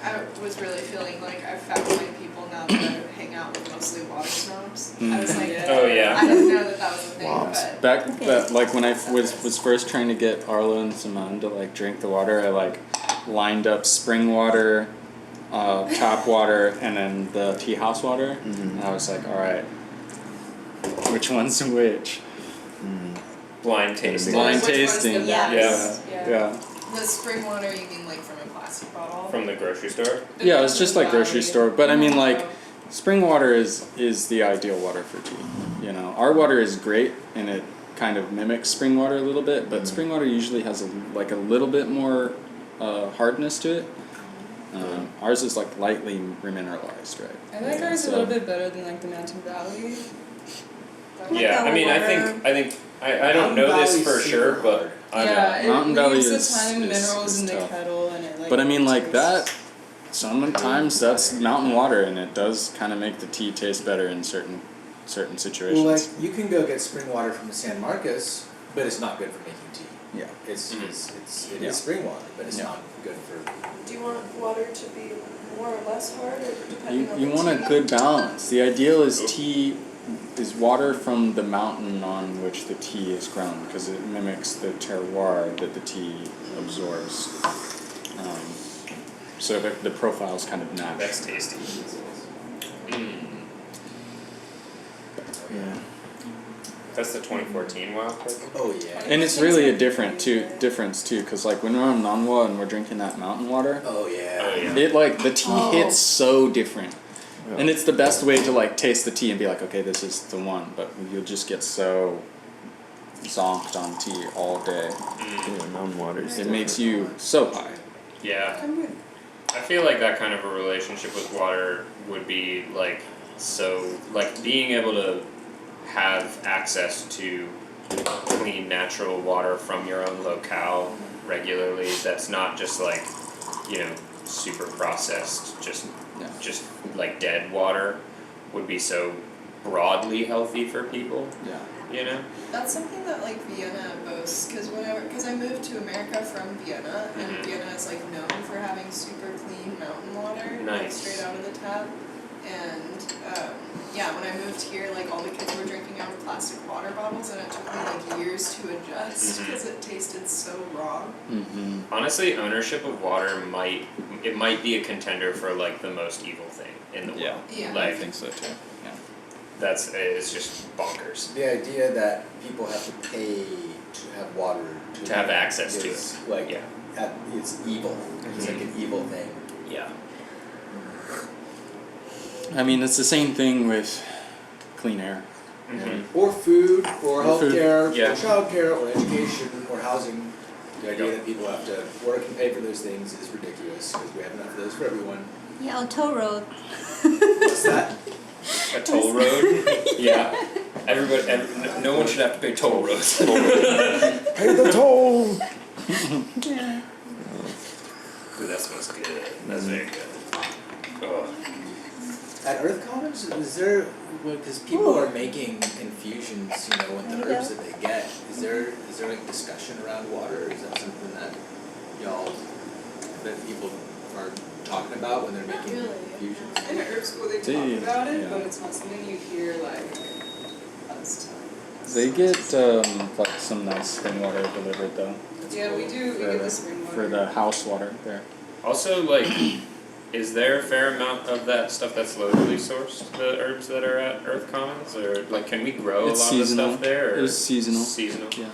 I was really feeling like I've found my people now that I hang out with mostly water snobs. I was like, Oh yeah. I didn't know that was a thing, Wow. but Back, Okay. like when I was first trying to get Arlo and Simone to like drink the water, I like lined up spring water, tap water, and then the tea house water. Mhm. And I was like, all right, which one's which? Blind tasting. Blind Which one's the tasting. best? Yeah. Yeah. Yeah. the spring water you mean like from a plastic bottle? From the grocery store. Yeah, it's just like grocery store, but I mean like Oh. spring water is the ideal water for tea. You know, our water is great and it kind of mimics spring water a little bit, but spring water usually has a little bit more hardness to it. Ours is like lightly remineralized, right? I like Yeah, ours so- a little bit better than like the Mountain Valley. Yeah, I mean, I think I don't know this for sure, but Yeah, it Mountain Valley leaves is- a ton of is minerals in the tough. kettle and it like. But I mean, like tastes- that. Sometimes that's mountain water, and it does kind of make the tea taste better in certain situations. Well, like you can go get spring water from San Marcos, but it's not good for making tea. Yeah. It's Mhm. it Yeah. is spring water, but it's Yeah. not good for. Do you want water to be more or less hard, or depending on You the want a tea? good balance. The ideal is tea is water from the mountain on which the tea is grown, because it mimics the terroir that the tea absorbs. So the profile is kind of natural. that's tasty. Yeah. That's the 2014 Wild Turkey. Oh yeah. And it's really a difference too, because like when we're on Nanwa and we're drinking that mountain water, Oh yeah. Oh yeah. it like the tea hits so different. Yeah. And it's the best way to like taste the tea and be like, okay, this is the one. But you'll just get so zonked on tea all day. Yeah, mountain water is It makes you so high. Yeah. I feel like that kind of a relationship with water would be like being able to have access to clean natural water from your own locale regularly that's not just like, you know, super processed, just like dead water would be so broadly healthy for people, Yeah. you know? That's something that like Vienna boasts, because I moved to America from Vienna, and Mhm. Vienna is like known for having super clean mountain water, like Nice. straight out of the tap. And yeah, when I moved here, like all the kids were drinking out of plastic water bottles, and it took me like years to adjust Mhm. because it tasted so raw. Mm-hmm. Honestly, ownership of water might be a contender for like the most evil thing in the world. Yeah. Yeah. I Like think so too. Yeah. it's just bonkers. The idea that people have to pay to have water To have access to is it. like Yeah. it's evil. It's like an evil thing. Yeah. I mean, it's the same thing with clean air. Mm-hmm. Or food, or Or food, healthcare, yeah. or childcare, or education, or housing. The idea that people have to work and pay for those things is ridiculous because we have enough of those for everyone. Yeah, or toll road. What's that? A toll road. Yeah. No one should have to pay toll roads. Pay the toll! Yeah. Ooh, that smells good. That's very good. Oh. At Earth Commons, is there, because people Ooh. are making infusions, you know, with the There you herbs go. that they get, is there like discussion around water, or is that something that y'all that people are talking about when they're Not making really. fusions? In herb school, they Tea, talk about it, yeah. but it's not something you hear like us telling. They get like some nice spring water delivered though. Yeah, we do. We For get the- the spring water. For the house water there. Also, like, is there a fair amount of that stuff that's locally sourced, the herbs that are at Earth Commons? Or, like, can we grow It's a lot seasonal. of the stuff there? Or It's seasonal. Seasonal? Yeah.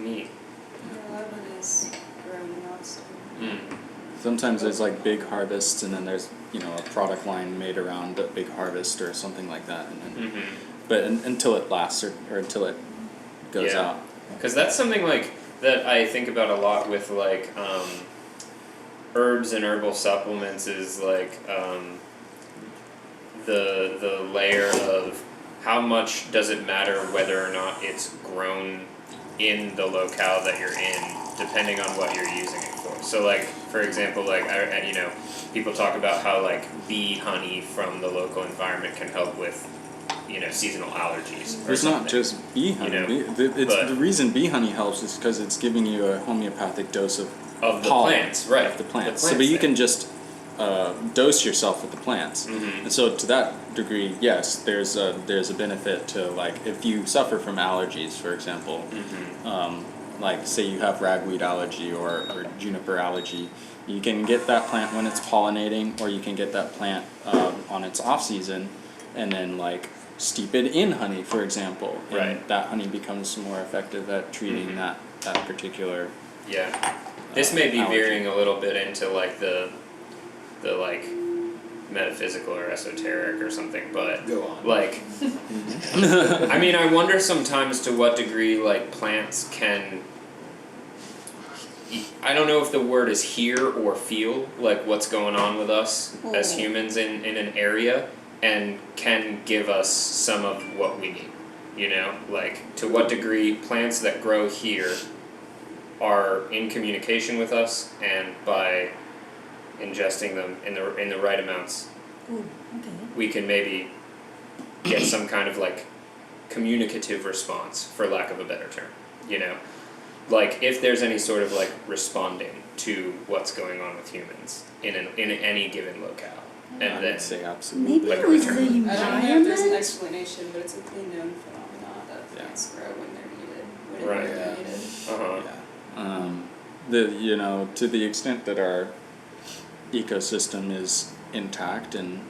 Neat. Yeah, a lot of it is grown in Austin. Mm. Sometimes there's like big harvests and then there's, a product line made around a big harvest or something like that. And then, Mm-hmm. but until it lasts or until it goes Yeah. out. Because that's something, like, that I think about a lot with, like, herbs and herbal supplements is, like, the layer of how much does it matter whether or not it's grown in the locale that you're in, depending on what you're using it for. So, like, for example, like, people talk about how, like, bee honey from the local environment can help with, seasonal allergies. Or It's something. not just bee honey. but- The reason bee honey helps is because it's giving you a homeopathic dose of Of the pollen plants, right. of the plants. The But you plants can just dose yourself with the plants. Mhm. And so to that degree, yes, there's a benefit to, like, if you suffer from allergies, for example, like say you have ragweed allergy or juniper allergy, you can get that plant when it's pollinating, or you can get that plant on its off season, and then like steep it in honey, for example, and Right. that honey becomes more effective at treating that particular. Yeah. This may be allergy. veering a little bit into like the like metaphysical or esoteric or something, but Go on. like I mean, I wonder sometimes to what degree like plants can I don't know if the word is hear or feel like what's going on with us as humans in an area and can give us some of what we need, like to what degree plants that grow here are in communication with us, and by ingesting them in the right amounts, Ooh, okay. we can maybe get some kind of like communicative response, for lack of a better term, like if there's any sort of like responding to what's going on with humans in any given locale, and I then would say absolutely. Maybe Like it a was the return. I don't know if there's an environment. explanation, but it's a pretty known phenomenon that Yeah. plants grow when they're needed, when Right. they're needed. To the extent that our ecosystem is intact and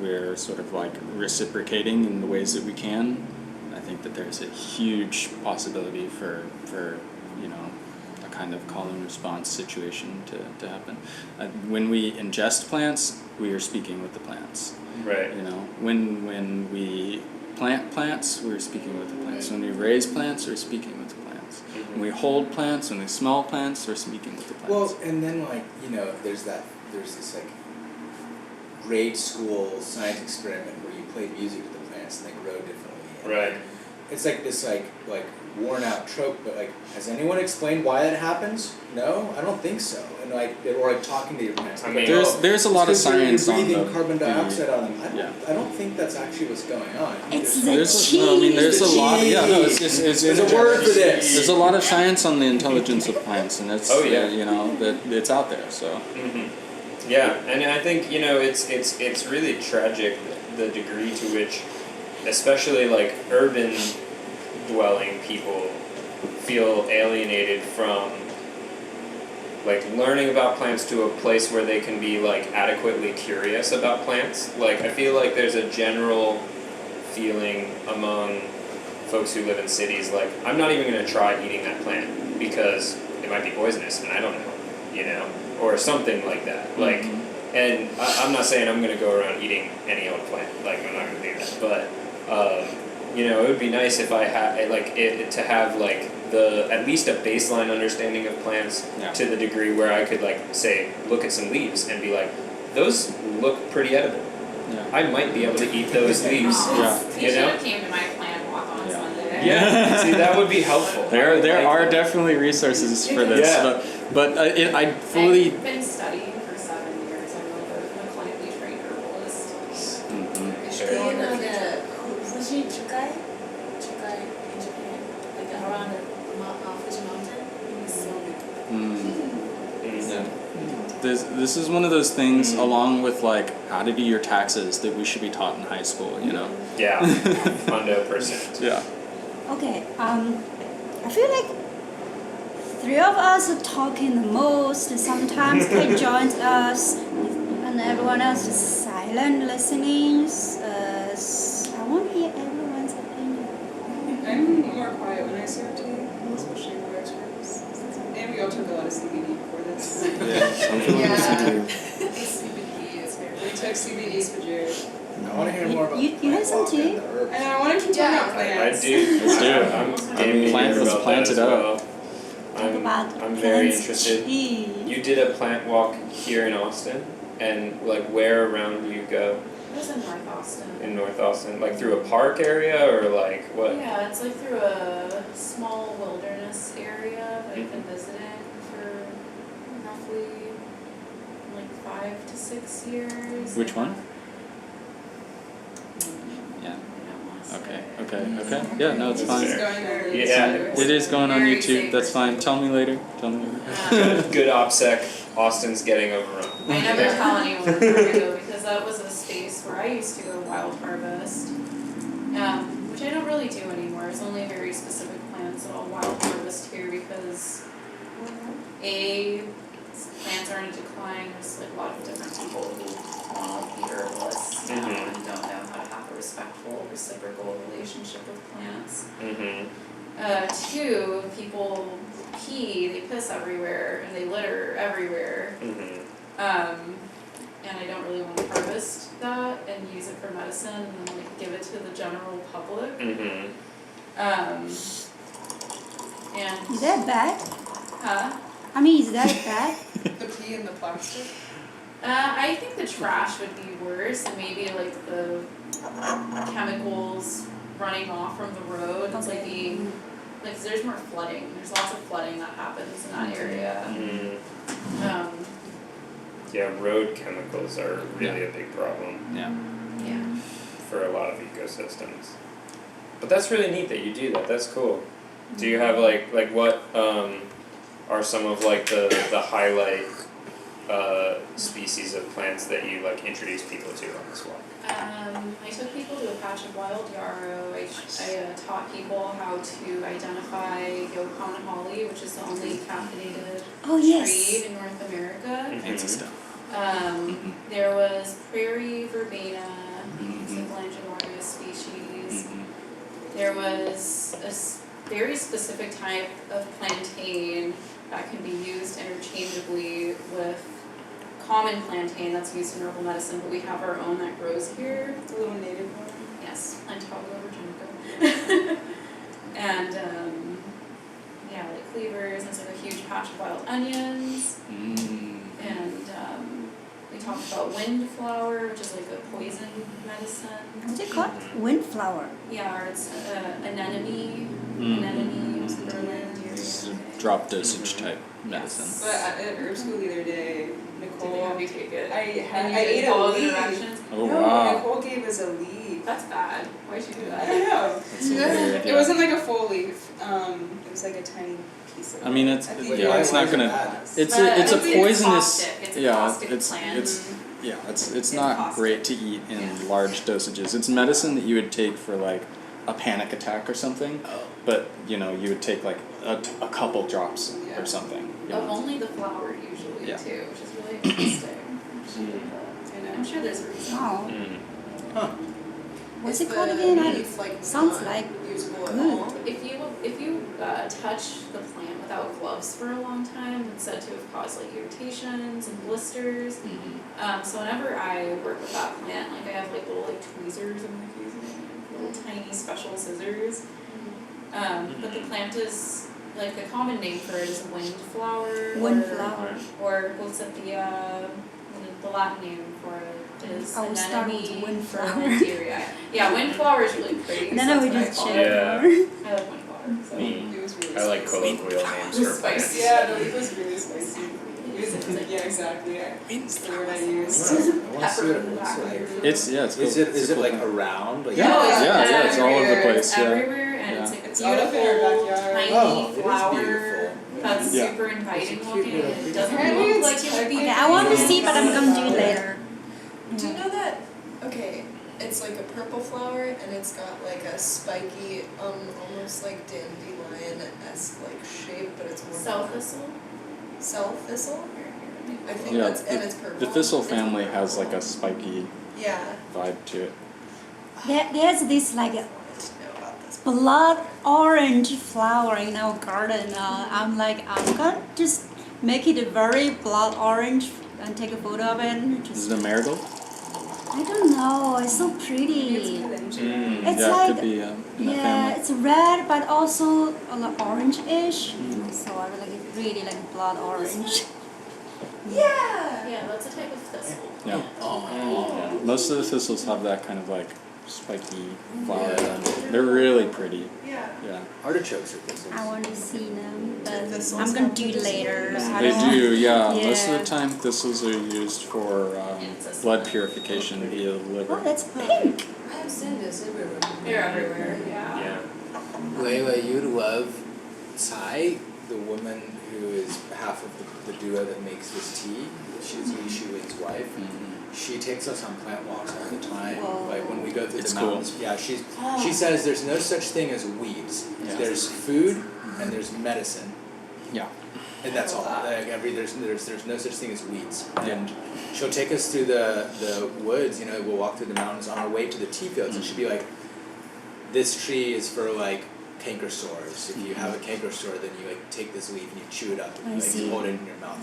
we're sort of like reciprocating in the ways that we can, I think that there's a huge possibility for a kind of call and response situation to happen. When we ingest plants, we are speaking with the plants. right. When we plant plants, we're speaking with the plants. When we raise plants, we're speaking with the plants. When we hold plants, when we smell plants, we're speaking with the plants. Well, and then like, there's this like grade school science experiment where you play music with the plants and they grow differently. And Right. It's like this like worn out trope, but like, has anyone explained why that happens? No, I don't think so. And like, or like talking to your plants. I Like, mean, there's a lot of it's 'cause science you're on breathing the carbon dioxide on them. yeah. I don't think that's actually what's going on. It's There's- the there's a lot. Yeah, no, it's There's a word for this. There's a lot of science on the intelligence of plants, and it's Oh, yeah. that it's out there. So Mm-hmm. Yeah, and I think it's really tragic the degree to which, especially like urban dwelling people, feel alienated from like learning about plants to a place where they can be like adequately curious about plants. Like I feel like there's a general feeling among folks who live in cities like I'm not even gonna try eating that plant because it might be poisonous and I don't know, or something like that. Like, and I'm not saying I'm gonna go around eating any old plant. Like I'm not gonna do that, but it would be nice if I had to have like at least a baseline understanding of plants to the degree where I could like say look at some leaves and be like, those look pretty edible. yeah. I might be able to eat those leaves. Yeah. You should have came to my plant walk-ons Yeah. one day. Yeah, see that would be helpful. There are definitely resources for this, Yeah. but I fully. I've been studying for 7 years. I'm a clinically trained herbalist. Mhm. Fuji Chukai in Japan, like around the Fuji mountain. It's so beautiful. Mm. Mm. Yeah. This is one of those things, along with like how to do your taxes, that we should be taught in high school. You know. Yeah, 100%. Yeah. Okay, I feel like three of us are talking the most. Sometimes Kate joins us, and everyone else is silent listening. I want to hear everyone's opinion. I'm more quiet when I serve tea, especially in large groups. And we all took a lot of CBD before this. I'm feeling this too. CBD is very. We took CBD for Jared. I want to hear more about You plant had some walk tea? and the herbs. And I want to keep talking about I plants. do. Let's do it. I'm I mean, plant let's about plant that it as up. well. Talk about I'm very plants, interested. tea. You did a plant walk here in Austin, and like where around do you go It was in North Austin. in North Austin? Like through a park area or like what? Yeah, it's like through a small wilderness area that I've been visiting for roughly like 5 to 6 years. Which one? Yeah. I don't wanna say. Okay. Yeah. No, it's This fine. is going on Yeah. It is going on Very YouTube. safe That's for fine. Tell me later. Good OPSEC. Austin's getting overrun. I never tell anyone where I go because that was a space where I used to go wild harvest, which I don't really do anymore. It's only very specific plants that I'll wild harvest here because plants are in decline. There's like a lot of different people who want to be herbalists now and don't know how to have a respectful, reciprocal relationship with plants. Two, people pee, they piss everywhere, and they litter everywhere. And I don't really want to harvest that and use it for medicine and then like give it to the general public. And Is that bad? huh? Is that bad? the pee and the plastic. I think the trash would be worse, and maybe like the chemicals running off from the road. It's like being like 'cause there's more flooding. There's lots of flooding that happens in that area. Yeah, road chemicals are really a big problem Yeah. for a lot of ecosystems. But that's really neat that you do that. That's cool. Do you have like what are some of like the highlight species of plants that you like introduce people to on this walk? I took people to a patch of wild yarrow. I taught people how to identify Yukon holly, which is the only caffeinated tree in North America. Fancy stuff. There was prairie verbena, it's a glandularia species. There was a very specific type of plantain that can be used interchangeably with common plantain that's used in herbal medicine, but we have our own that grows here. It's a little native one. Yes, Plantago virginica. And like cleavers, and it's like a huge patch of wild onions. And we talked about windflower, which is like a poison medicine. What's it called? Windflower. Yeah, or it's anemone. Anemone, It's a drop dosage type medicine. But at herb school the other day, Did Nicole. they have you take it? I And you ate didn't a follow the leaf. directions? Oh No, wow. Nicole gave us a leaf. That's bad. Why'd you do I that? don't know. That's so weird, It wasn't like a full leaf. It was like a tiny piece of it. I mean, it's I think yeah, it's not gonna. It's a It's poisonous. caustic. It's a Yeah, caustic it's plant. it's not caustic. great to eat in large dosages. It's medicine that you would take for like a panic attack or something. But you would take like a couple drops or something. Of only the flower usually Yeah. too, which is really interesting. I'm sure there's a reason. Oh. Huh. What's Is it called the again? leaf, like, Sounds not like usable at good. all? If you touch the plant without gloves for a long time, it's said to have caused like irritations and blisters. So whenever I work with that plant, like I have like little like tweezers I'm like using, little tiny special scissors. But the plant is like the common name for it is windflower. Windflower. Or Glycithia. The Latin name for it is I will start with anemone windflower. fermentaria. Yeah, windflower is really pretty. And then so I would that's just what check. Yeah. I call it. I like windflower. So. It was really I like spicy. colloquial names It was for plants. spicy. Yeah, the leaf was really spicy. Yeah, exactly. That's the word I used. I want to see Pepper what in the it looks back of like. your food. It's cool. Is it It's a cool like thing. around? Like Yeah, No, it's it's all over the everywhere. place. It's Yeah. everywhere, and Yeah. it's like It's all up in our beautiful, backyard. tiny Oh, it is flower. beautiful. That's Yeah. super inviting It's a cute looking. little It doesn't Apparently look it's like it would be. Okay, I want to see, but I'm gonna do it later. Do you know that? Okay, it's like a purple flower and it's got like a spiky, almost like dandelion-esque like shape, but it's more. Cell thistle? Cell thistle? I think Yeah, that's and it's purple. the thistle family has like a spiky Yeah. vibe to it. There's this like I know about this. blood orange flower in our garden. I'm like, I'm gonna just make it a very blood orange and take a photo of it. Is Just, it a marigold? I don't know. It's so pretty. It's Yeah, like it could be in the yeah, family. it's red but also a lot orange-ish. So I really like blood orange. Yeah. Yeah, that's a type of thistle. Yeah. Yeah. Most of the thistles have that kind of like spiky flower. Yeah. And they're really pretty. Yeah. Yeah. Artichokes are thistles. I want to see them, but Thistles I'm gonna have do it thistles. later. I They don't- do, yeah. Most of Yeah. the time, thistles are used for blood purification via the Oh, liver. that's pink. I have seen this everywhere. They're everywhere, yeah. Yeah. Layla, you'd love Tsai, the woman who is half of the duo that makes this tea. She's Yi Shulin's wife. She takes us on plant walks all the time. Whoa. Like when we go through It's the cool. mountains. Yeah, she says there's no such thing as weeds. Yeah. There's food and there's medicine. Yeah. And that's all. Like there's no such thing as weeds. And she'll take us through the woods, you know, we'll walk through the mountains on our way to the tea fields and she'll be like, this tree is for like canker sores. If you have a canker sore, then you like take this leaf and you chew it up and I you like see. hold it in your mouth.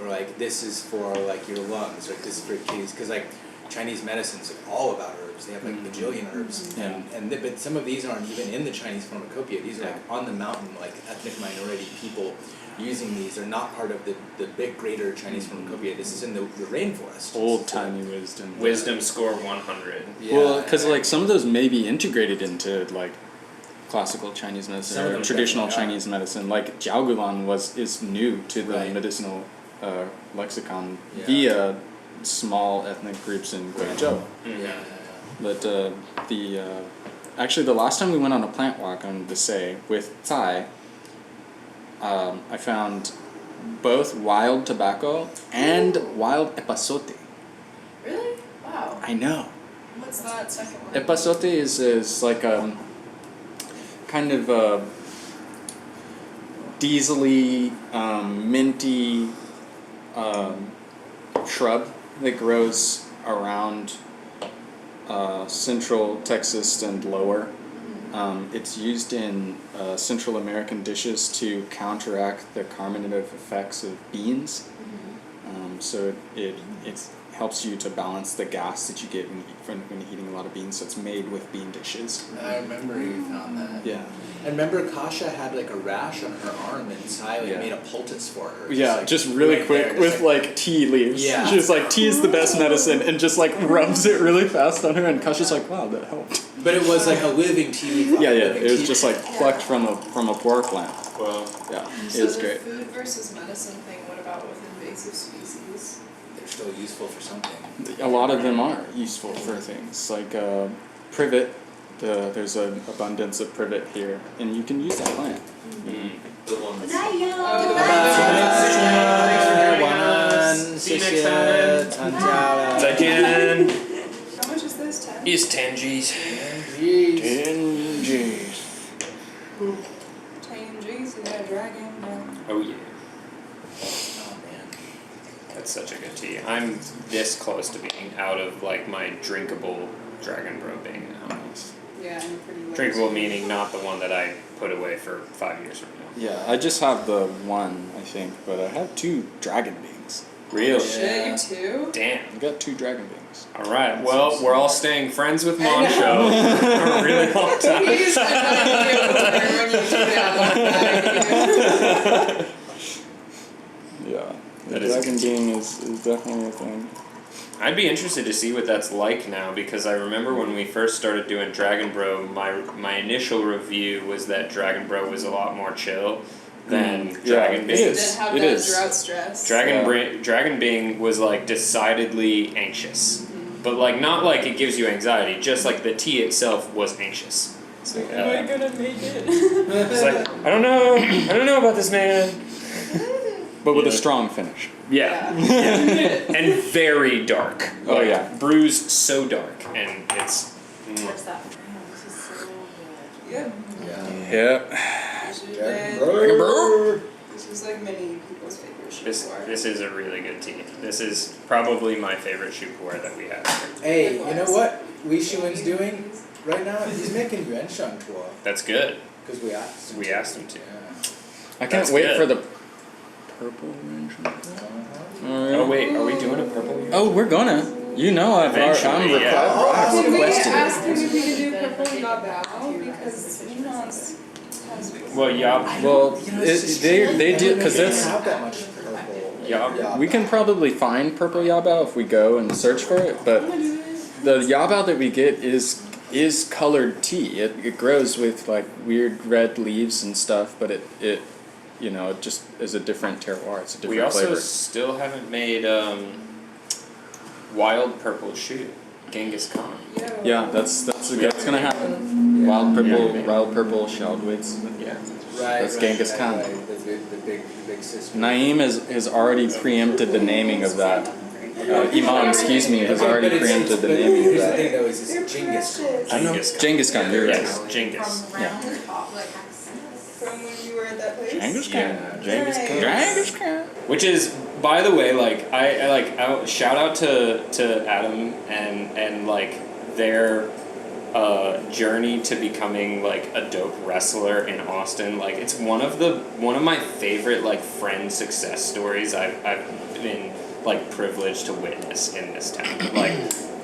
Or like this is for like your lungs, or like this is for kidneys, because like Chinese medicine's like all about herbs. They have like bajillion herbs, but some of these aren't even in the Chinese pharmacopoeia. These are like on the mountain, like ethnic minority people using these. They're not part of the big greater Chinese pharmacopoeia. This is in the rainforest. Old timey wisdom. Wisdom score 100. Yeah. Well, because like some of those may be integrated into like classical Chinese medicine Some of or them traditional definitely are. Chinese medicine. Like Jiaogulan is new to the Right. medicinal lexicon Yeah. via small ethnic groups in Guizhou. Yeah. But actually the last time we went on a plant walk on the Say with Tsai, I found both wild tobacco and wild epazote. Really? Wow. I know. What's that second one? Epazote is like a kind of a diesely, minty shrub that grows around central Texas and lower. It's used in Central American dishes to counteract the carminative effects of beans. So it helps you to balance the gas that you get when you're eating a lot of beans. So it's made with bean dishes. I remember you found that. Yeah. I remember Kasha had like a rash on her arm and Tsai like Yeah. made a poultice for her. Yeah, like, just really right quick there, just with like tea leaves. Yeah. She's like, tea is the best medicine, and just like rubs it really fast on her, and Kasha's like, wow, that helped. But it was like a living tea leaf. Yeah, living it was tea just leaf. like plucked from a poor plant. Well, Yeah, So it was the great. food versus medicine thing, what about with invasive species? They're still useful for something. A lot of them are useful for things like privet. There's an abundance of privet here, and you can use that plant. The ones. See you next time. Again. How much is this? 10? Is 10 G's. 10 G's. 10 G's, you got a dragon. Oh yeah. Oh man. That's such a good tea. I'm this close to being out of like my drinkable Dragon Bro being now. Yeah, and pretty low. Drinkable meaning not the one that I put away for 5 years from now. Yeah, I just have the one, I think, but I have 2 dragon beans. Really? Shit, you too? Damn. I got 2 dragon beans. Alright, well, we're all staying friends with Mon Show for a really long time. You just have no idea when you do that like that. Yeah, the That is a dragon good bean is definitely a thing. I'd be interested to see what that's like now because I remember when we first started doing Dragon Bro, my initial review was that Dragon Bro was a lot more chill than Dragon it Bing. is. Didn't have It that is. drought stress. Dragon Bing was like decidedly anxious, but like not like it gives you anxiety, just like the tea itself was anxious. It's like, Am I gonna make it? it's like I don't know about this man. But with a strong finish. Yeah. And very dark. Oh, Like, yeah. Brew's so dark, and it's. What's that? This is so good. Yep. Yeah. Yep. This is This is like many people's favorite shoe pour. This is a really good tea. This is probably my favorite shoe pour that we have here. Hey, you know what Li Shuen's doing right now? He's making Yuan Shang Tuo. That's good. Because we asked him. We asked him to. Yeah. I can't That's wait good. for the purple range. Oh wait, are we doing a purple? Oh, we're gonna. You know, I'm Eventually, yeah. Did we requested. ask him if we could do purple Yabao? Because Nuance has. Well, yeah. Well, they do because We don't that's. have that much purple. Yeah. We can probably find purple yabao if we go and search for it, but the yabao that we get is colored tea. It grows with like weird red leaves and stuff, but it you know, it just is a different terroir. It's a different We also flavor. still haven't made wild purple shoe, Genghis Khan. Yeah, that's gonna happen. Wild purple shelled wigs. Yeah. Right. That's Genghis Khan. Right. The big sister. Naeem has already preempted the naming of that. Imam, excuse me, has already preempted the naming of Here's the that. thing though, is it's Genghis Khan. Genghis Khan, you're right. Yes, Genghis. Yeah. From when you were at that place? Genghis Khan. Yeah. Genghis Khan. Genghis Khan. Which is, by the way, like I shout out to Adam and like their journey to becoming like a dope wrestler in Austin. Like it's one of my favorite like friend success stories I've been like privileged to witness in this town. Like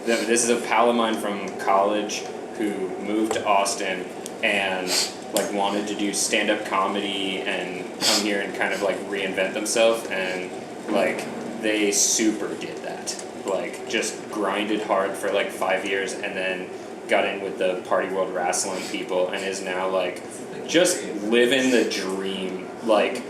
this is a pal of mine from college who moved to Austin and like wanted to do stand-up comedy and come here and kind of like reinvent themselves, and like they super did that. Like just grinded hard for like 5 years and then got in with the Party World Wrestling people and is now like just living the dream, like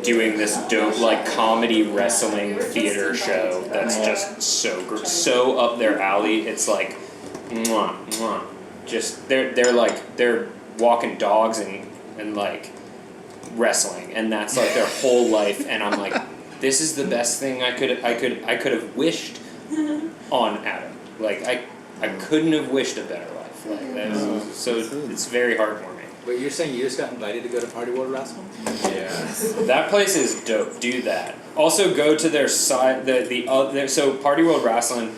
doing this dope like comedy wrestling theater show that's just so up their alley. It's like mwah, mwah. Just they're walking dogs and like wrestling, and that's like their whole life, and I'm like, this is the best thing I could have wished on Adam. Like I couldn't have wished a better life. Like that is, so it's very heartwarming. Wait, you're saying you just got invited to go to Party World Wrestling? Yeah, that place is dope. Do that. Also, go to their site. The other so Party World Wrestling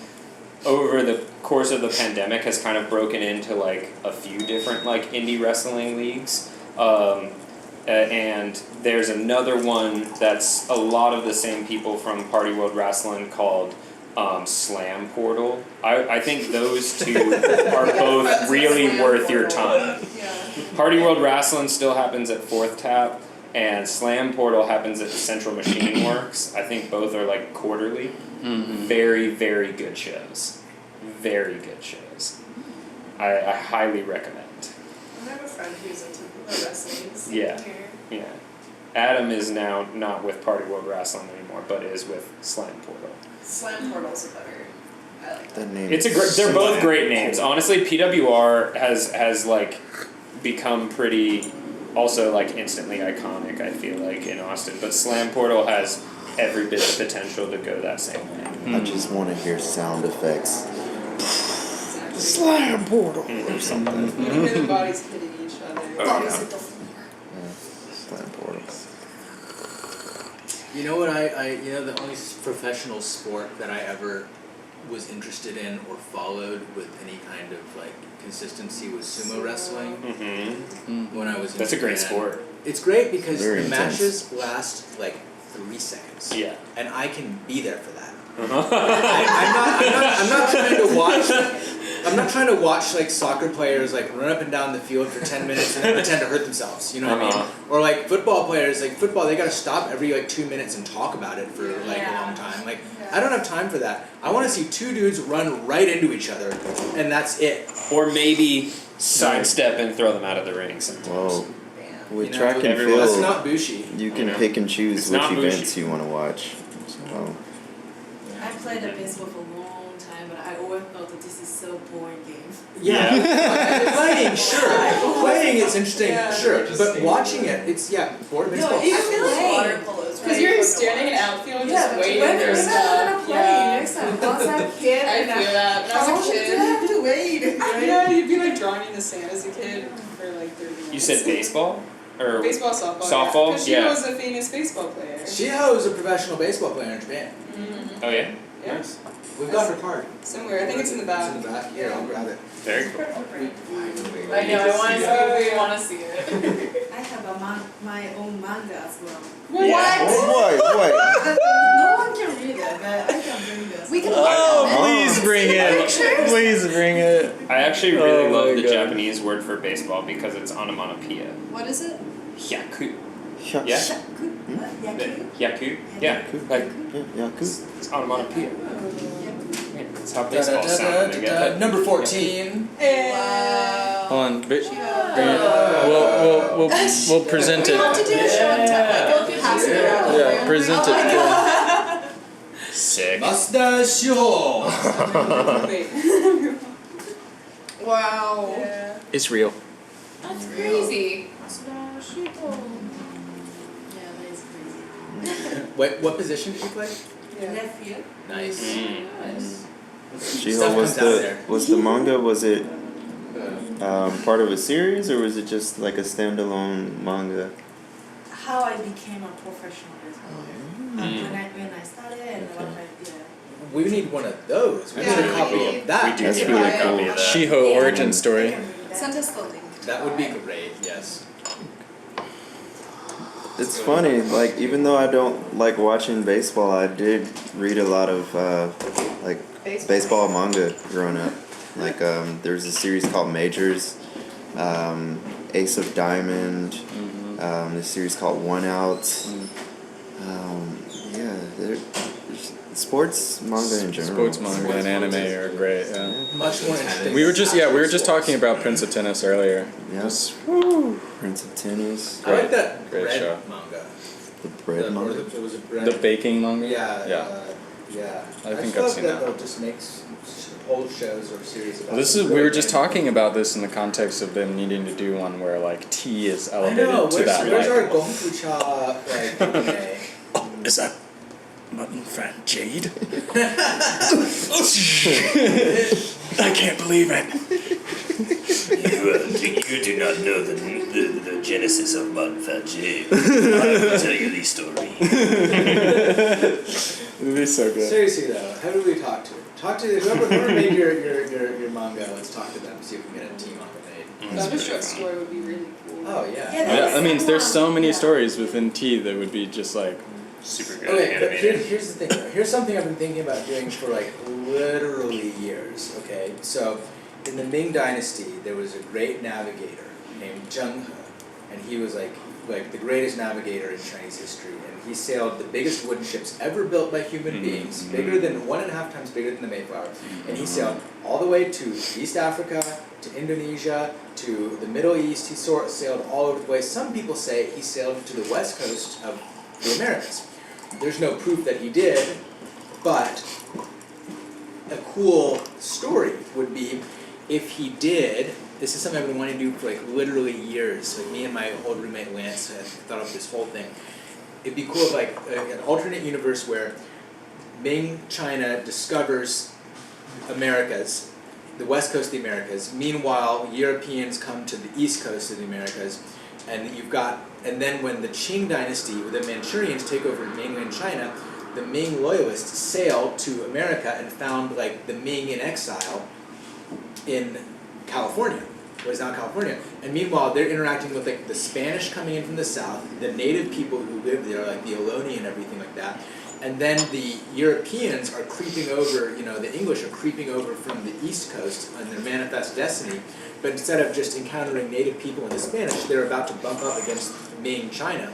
over the course of the pandemic has kind of broken into like a few different like indie wrestling leagues. And there's another one that's a lot of the same people from Party World Wrestling called Slam Portal. I think those two are both really worth your time. Party World Wrestling still happens at 4th Tap, and Slam Portal happens at Central Machine Works. I think both are like quarterly. Mm-hmm. Very, very good shows. Very good shows. I highly recommend. I have a friend who's into wrestling. Yeah. Yeah. Adam is now not with Party World Wrestling anymore, but is with Slam Portal. Slam Portal's a better. I like that. It's a great. They're both great names. Honestly, PWR has like become pretty, also like instantly iconic. I feel like in Austin, but Slam Portal has every bit of potential to go that same way. I just want to hear sound effects. Slam Portal or something. You can hear the bodies hitting each other. Oh, Bodies yeah. hit the floor. Slam Portal. You know what you know the only professional sport that I ever was interested in or followed with any kind of like consistency was sumo wrestling. Mm-hmm. When I was in That's a great Japan. sport. It's great because Very the intense. matches last like 3 seconds. Yeah. And I can be there for that. Uh-huh. I'm not trying to watch. I'm not trying to watch like soccer players like run up and down the field for 10 minutes and then pretend to hurt themselves. You know what I mean? Or like football players, like football, they gotta stop every like 2 minutes and talk about it for like a long time. Like I don't have time for that. I want to see 2 dudes run right into each other, and that's it. Or maybe sidestep and throw them out of the ring sometimes. Well, with You know, track and everyone- That's field, not Bushi. you can know. pick and choose It's which not events bushy. you want to watch. So, I played the baseball for a long time, but I always thought that this is so boring game. Yeah. Playing, sure. Playing reading it's interesting, Yeah. sure, Just but thinking watching about it, it's board baseball. No, even Water water polo's Because you're standing in outfield and Yeah, just but waiting when for you're not stuff. gonna play Yeah. next time. Once a kid I and feel that. When I how long was a did kid. I have to wait? Yeah, you'd be like drawing in the sand as a kid for like 30 minutes. You said baseball? Or Baseball, softball. Softball? Because Yeah. she was a famous baseball player. Shiho is a professional baseball player in Japan. Mm-hmm. Oh yeah? Yeah. Nice. We've got her card. Somewhere. I think it's in the back. It's in the back. Here, I'll grab it. Very cool. I know, I wanna see, we wanna see it. I have my own manga as well. What? What? No one can read it, but I can bring this. We can Oh, please bring it. Please bring it. I actually really Oh love my the God. Japanese word for baseball because it's onomatopoeia. What is it? Hyaku. Yeah. Yeah? Yaku? Hyaku? Yeah. Like, Yeah. it's onomatopoeia. Yeah, that's how baseball sounds. Number 14. Wow. Hold on. Bring it. We'll present We have to it. do a show and tell, like, pass it around. Yeah, present it. Yeah. Sick. Masuda Shiho. Wait. Wow. Yeah. It's real. That's crazy. Yeah, that is crazy. What position did you play? Yeah. Left field. Nice. Mm. Nice. Shiho Stuff was comes out there. the manga, was it part of a series or was it just like a standalone manga? How I became a professional baseball player. Mm. When I started and what I did. We need one of those. We Yeah, need a we copy need- of that. We do That's need really a copy cool. of that. Shiho origin story. Send us the link. That would be great, yes. It's funny, like even though I don't like watching baseball, I did read a lot of like baseball manga growing up. Like there's a series called Majors, Ace of Diamond, this series called One Out. Yeah, there's sports manga in general. Sports manga and anime are great. Yeah. Much more interesting. We were just talking about Prince of Tennis earlier. Yes. Prince of Tennis. I like that Great bread show. manga. The bread manga. It was a bread. The baking manga. Yeah. Yeah. Yeah. I think just I've love seen that. that. They'll just make whole shows or series about. Well, this is we were just talking about this in the context of them needing to do one where like tea is I elevated know. to Where's, that where's our level. Gongfu Cha like anime? Is that mutton fat jade? I can't believe it. You do not know the genesis of mutton fat jade. I will tell you the story. It'd be so good. Seriously though, how do we talk to her? Talk to whoever made your manga. Let's talk to them. See if we can get a team manga made. That short story would be really cool. Oh yeah. Yeah, I mean, there's so many stories within tea that would be just like Super good Okay, but animated. here's the thing. Here's something I've been thinking about doing for like literally years. Okay, so in the Ming Dynasty, there was a great navigator named Zheng He, and he was like the greatest navigator in Chinese history. And he sailed the biggest wooden ships ever built by human beings, bigger than 1.5 times bigger than the Mayflower. And he sailed all the way to East Africa, to Indonesia, to the Middle East. He sailed all over the place. Some people say he sailed to the west coast of the Americas. There's no proof that he did, but a cool story would be if he did. This is something I've been wanting to do for like literally years. Like me and my old roommate Lance had thought of this whole thing. It'd be cool if like an alternate universe where Ming China discovers Americas, the west coast of the Americas. Meanwhile, Europeans come to the east coast of the Americas, and then when the Qing dynasty, the Manchurians take over mainland China, the Ming loyalists sailed to America and found like the Ming in exile in California, what is now California. And meanwhile, they're interacting with like the Spanish coming in from the south, the native people who live there, like the Ohlone and everything like that. And then the Europeans are creeping over, the English are creeping over from the East Coast on their manifest destiny. But instead of just encountering native people and the Spanish, they're about to bump up against Ming China.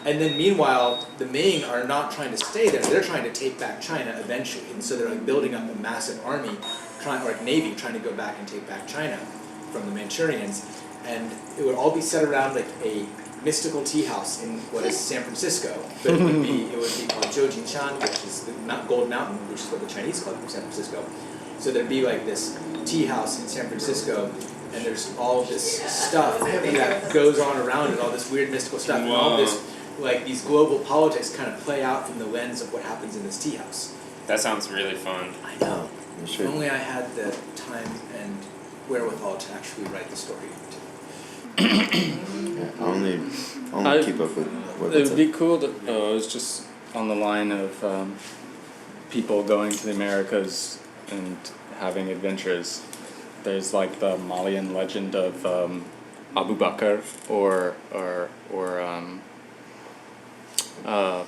And then meanwhile, the Ming are not trying to stay there, they're trying to take back China eventually. And so they're like building up a massive army, or like navy, trying to go back and take back China from the Manchurians. And it would all be set around like a mystical tea house in what is San Francisco. But it would be called Zhoujinshan, which is the Gold Mountain, which is what the Chinese call San Francisco. So there'd be like this tea house in San Francisco, and there's all this stuff that goes on around it, all this weird mystical stuff, and all this, like, these global politics kind of play out from the lens of what happens in this tea house. That sounds really fun. I know. If only I had the time and wherewithal to actually write the story. Yeah, I only keep up with what It would be cool to. It was just on the line of people going to the Americas and having adventures. There's like the Malian legend of Abu Bakr or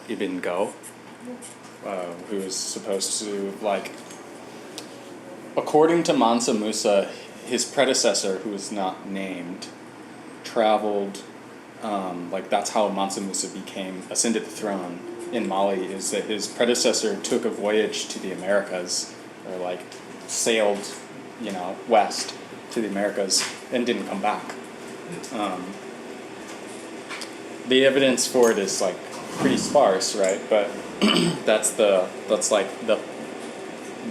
Ibn Go, who is supposed to, like, according to Mansa Musa, his predecessor, who is not named, traveled, like that's how Mansa Musa ascended the throne in Mali, is that his predecessor took a voyage to the Americas, or like sailed, west to the Americas and didn't come back. The evidence for it is like pretty sparse, right? But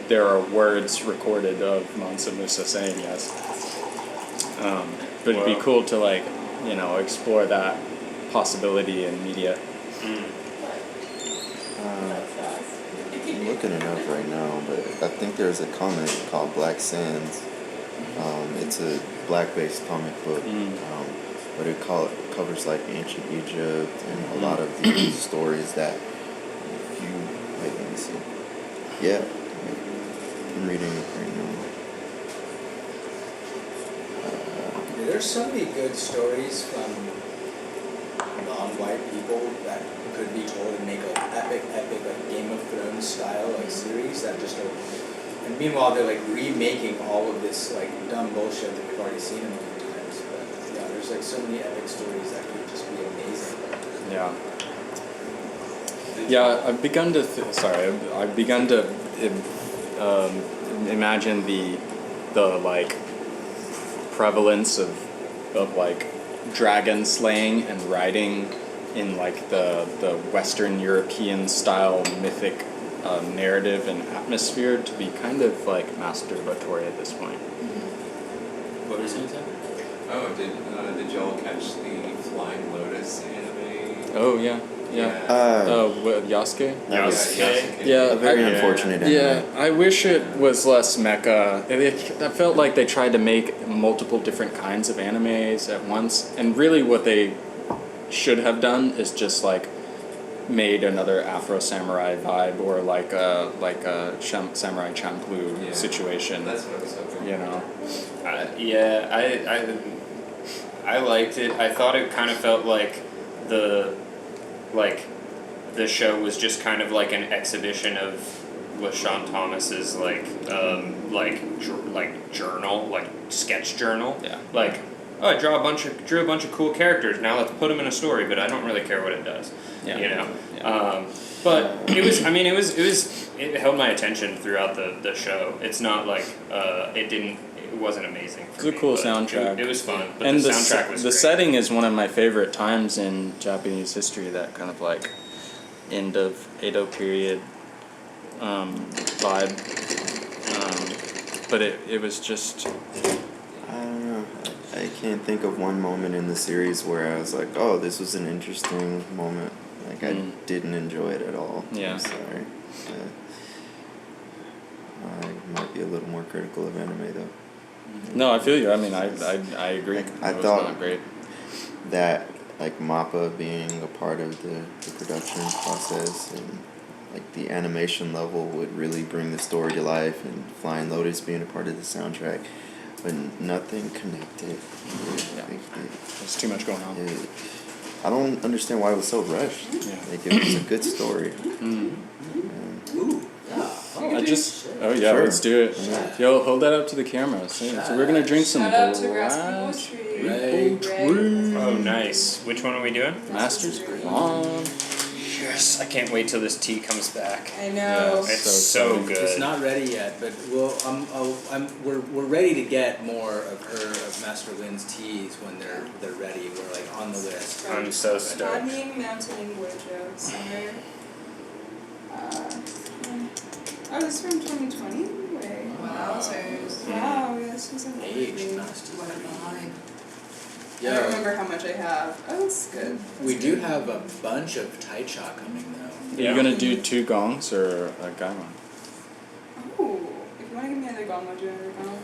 there are words recorded of Mansa Musa saying yes. But it'd be cool to explore that possibility in media. I'm looking it up right now, but I think there's a comic called Black Sands. It's a black-based comic book, but it covers like ancient Egypt and a lot of the stories that wait, let me see. Yeah, I'm reading it right now. There's so many good stories from non-white people that could be told and make an epic like Game of Thrones style like series that just are. And meanwhile, they're like remaking all of this like dumb bullshit that we've already seen a million times. But yeah, there's like so many epic stories that could just be amazing. Yeah. Yeah, I've begun to. Imagine the like prevalence of like dragon slaying and riding in like the Western European style mythic narrative and atmosphere to be kind of like masturbatory at this point. What were you saying? Oh, did y'all catch the Flying Lotus anime? Oh yeah. Yasuke? Yasuke. Yeah, a very unfortunate anime. Yeah, I wish it was less mecha. I felt like they tried to make multiple different kinds of animes at once, and really what they should have done is just like made another Afro Samurai vibe, or like a Samurai Champloo situation. That's what I was hoping. I liked it. I thought it kind of felt like the show was just kind of like an exhibition of LaShawn Thomas's journal, like sketch journal. Yeah. Like, oh, I drew a bunch of cool characters. Now let's put them in a story, but I don't really care what it does. Yeah. Yeah. But it was. I mean, it held my attention throughout the show. It's not like it wasn't amazing. It's a cool soundtrack. It was fun, but and the soundtrack was the great. setting is one of my favorite times in Japanese history. That kind of like end of Edo period vibe. But it was just. I don't know. I can't think of one moment in the series where I was like, oh, this was an interesting moment. Like, I didn't enjoy it at all. Yeah. I'm sorry. I might be a little more critical of anime, though. No, I feel you. I mean, I agree. Like, It I was thought not great. that, like, MAPPA being a part of the production process and, like, the animation level would really bring the story to life, and Flying Lotus being a part of the soundtrack, but nothing connected. Yeah. There's too much going on. I don't understand why it was so rushed. Yeah. Like, it was a good story. Oh yeah, Sure. let's do it. Yeah. Yo, hold that up to the camera. So we're gonna drink some Shout out to glass. Grasping Right. Oh, nice. Which one are we doing? Masters Green. Yes, I can't wait till this tea comes back. I know. It's so good. It's not ready yet, but we're ready to get more of Master Lynn's teas when they're ready. We're like on the list. I'm so stoked. Climbing Mountain Wardrobe Summer. Oh, this is from 2020? Wait. Wowzers. Wow, yes. season? Aged past What am I? I Yeah. don't remember how much I have. Oh, it's good. We do have a bunch of Tai Cha coming though. Are you gonna do 2 gongs or a gaimon? Oh, if you want to give me another gong, I'll do another gong.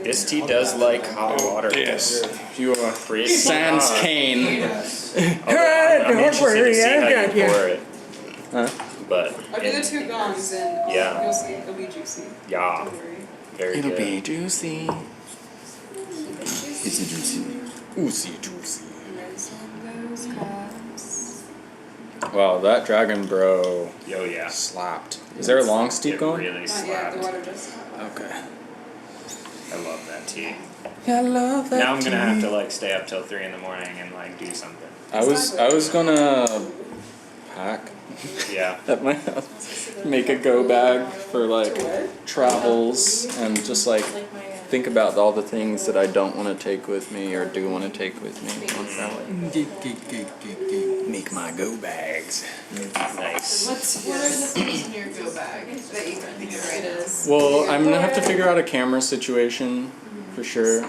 This tea does like hot water. Yes. You are Pretty sans hot. cane. Yes. I'm interested to see how you pour it. Huh? But I'll do the 2 gongs and Yeah. you'll see. It'll be juicy. yeah, Don't worry. very It'll good. be juicy. It's a juicy. Oozy juicy. Rinse on those cups. Wow, that Dragon Bro Yo, yeah. slapped. Is there a long steep It going? really Not yet. slapped. The water just. Okay. I love that tea. I love that. Now I'm gonna have to like stay up till 3 in the morning and like do something. I was gonna pack Yeah. at my house, make a go bag for like travels, and just like Like my think about all the things that I don't want to take with me or do want to take with me on Sally. Make my go bags. Nice. What are the things in your go bag that you think it is? Well, I'm gonna have to figure out a camera situation for sure.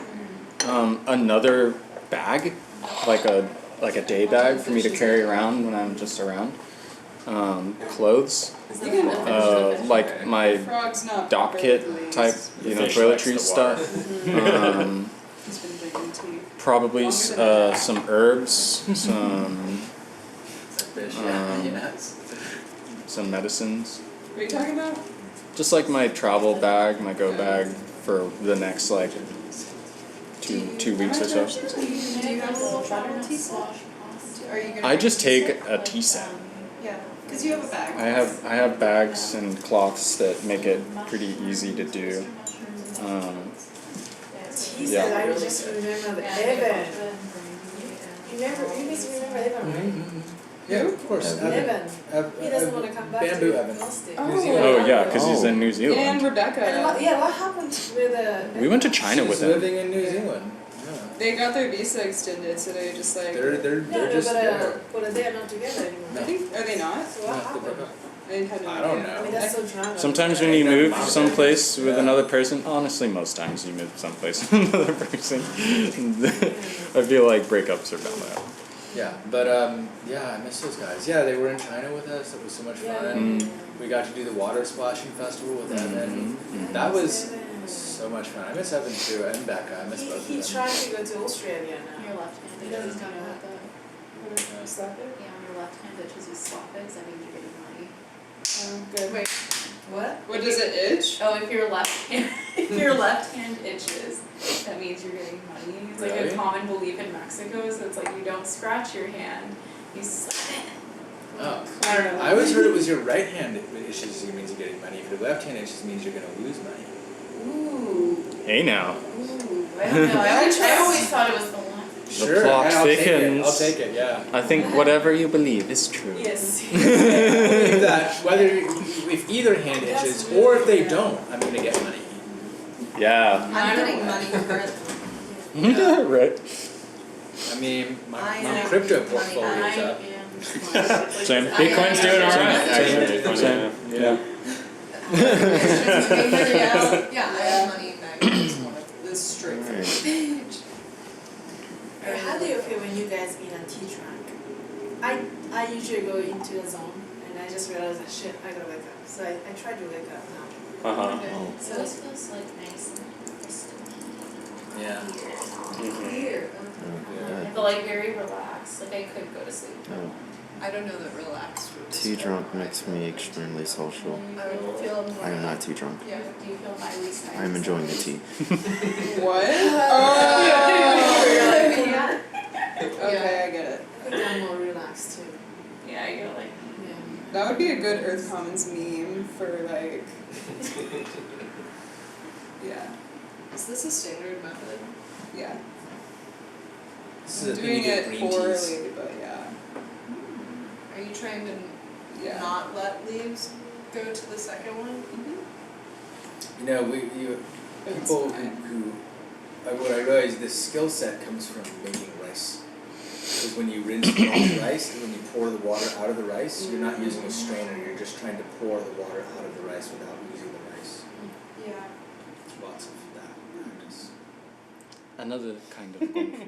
Another bag, like a day bag for me to carry around when I'm just around. Clothes, You can like my frog's not dock prepared, kit please. type, Fish toiletries likes the water. stuff. He's been drinking tea. Probably some herbs, some Fish, yes. some medicines. What are you talking about? Just like my travel bag, my go bag for the next like two weeks or so. Do you have a little travel tea set? Are you gonna I just take a tea set. Yeah, because you have a bag. I have bags and cloths that make it pretty easy to do. He Yeah. said, I just remember Evan. You guys remember Evan, right? Yeah, of course. Evan. He doesn't want to come back Bamboo to Evan. Austin. Oh yeah, because he's in New And Zealand. Rebecca. And what happened with We went to China She's with him. living in New Zealand. Yeah. They got their visa extended, so they just like. They're just there. but they are not together anymore. I think are they not? So what No, they broke happened? up. I had no I don't idea. I mean, know. that's so drama. Sometimes when you move someplace with another person, honestly most times you move someplace with another person, I feel like breakups are bound to happen. Yeah, but yeah, I miss those guys. Yeah, they were in China with us. It was so much fun. We got to do the water splashing festival with Evan. That was so much fun. I miss Evan too, and Becca. I miss both of them. He's trying to go to Australia now. Your left-handed He doesn't is come gonna out. Slap it? Yeah, on your left-handed choose these swap it, that means you're getting money. Good. Wait, What? what does it itch? Oh, if your left hand, if your left hand itches, that means you're getting money. It's like Really? a common belief in Mexico, so it's like you don't scratch your hand, you slap it. Oh. I don't know. I always heard it was your right hand issues means you're getting money. If your left hand issues means you're gonna lose money. Ooh, Hey now. ooh, I don't know, I always thought it was the left. Sure, plot I'll take it. thickens. I'll take it. Yeah. I think whatever you believe is true. Yes. I believe that whether if either hand itches or if they don't, I'm gonna get money. Yeah. I'm getting money currently. Yeah, right. I mean, my I am crypto money. portfolio's up. Same. Bitcoin's doing alright, actually. Same. Yeah. Yeah, I have money in that. It's one of the straight page. How do you feel when you guys eat a tea trunk? I usually go into a zone and I just realize that shit, I gotta wake up. So I try to wake up now. So this feels like nice and crystal Yeah. clear. I feel like very relaxed, like I could go to sleep. Oh. I don't know that relaxed would Tea describe drunk what I makes feel. me extremely social. I would feel I am not tea drunk. Yeah. Do you feel my least I am enjoying the tea. What? Yeah. Okay, I get it. I think I'm more relaxed too. Yeah, I get like, Yeah. That would be a good Earth Commons meme for like. Yeah. Is this a standard method? Yeah. This is a I'm thing doing you get it green poorly, teas. but yeah. Are you trying to Yeah. not let leaves go to the second one? You know, It's people fine. who what I realize this skill set comes from making rice. Because when you rinse and wash rice, and when you pour the water out of the rice, you're not using a strainer, you're just trying to pour the water out of the rice without using the rice. Yeah. Lots of that. another kind of kung fu.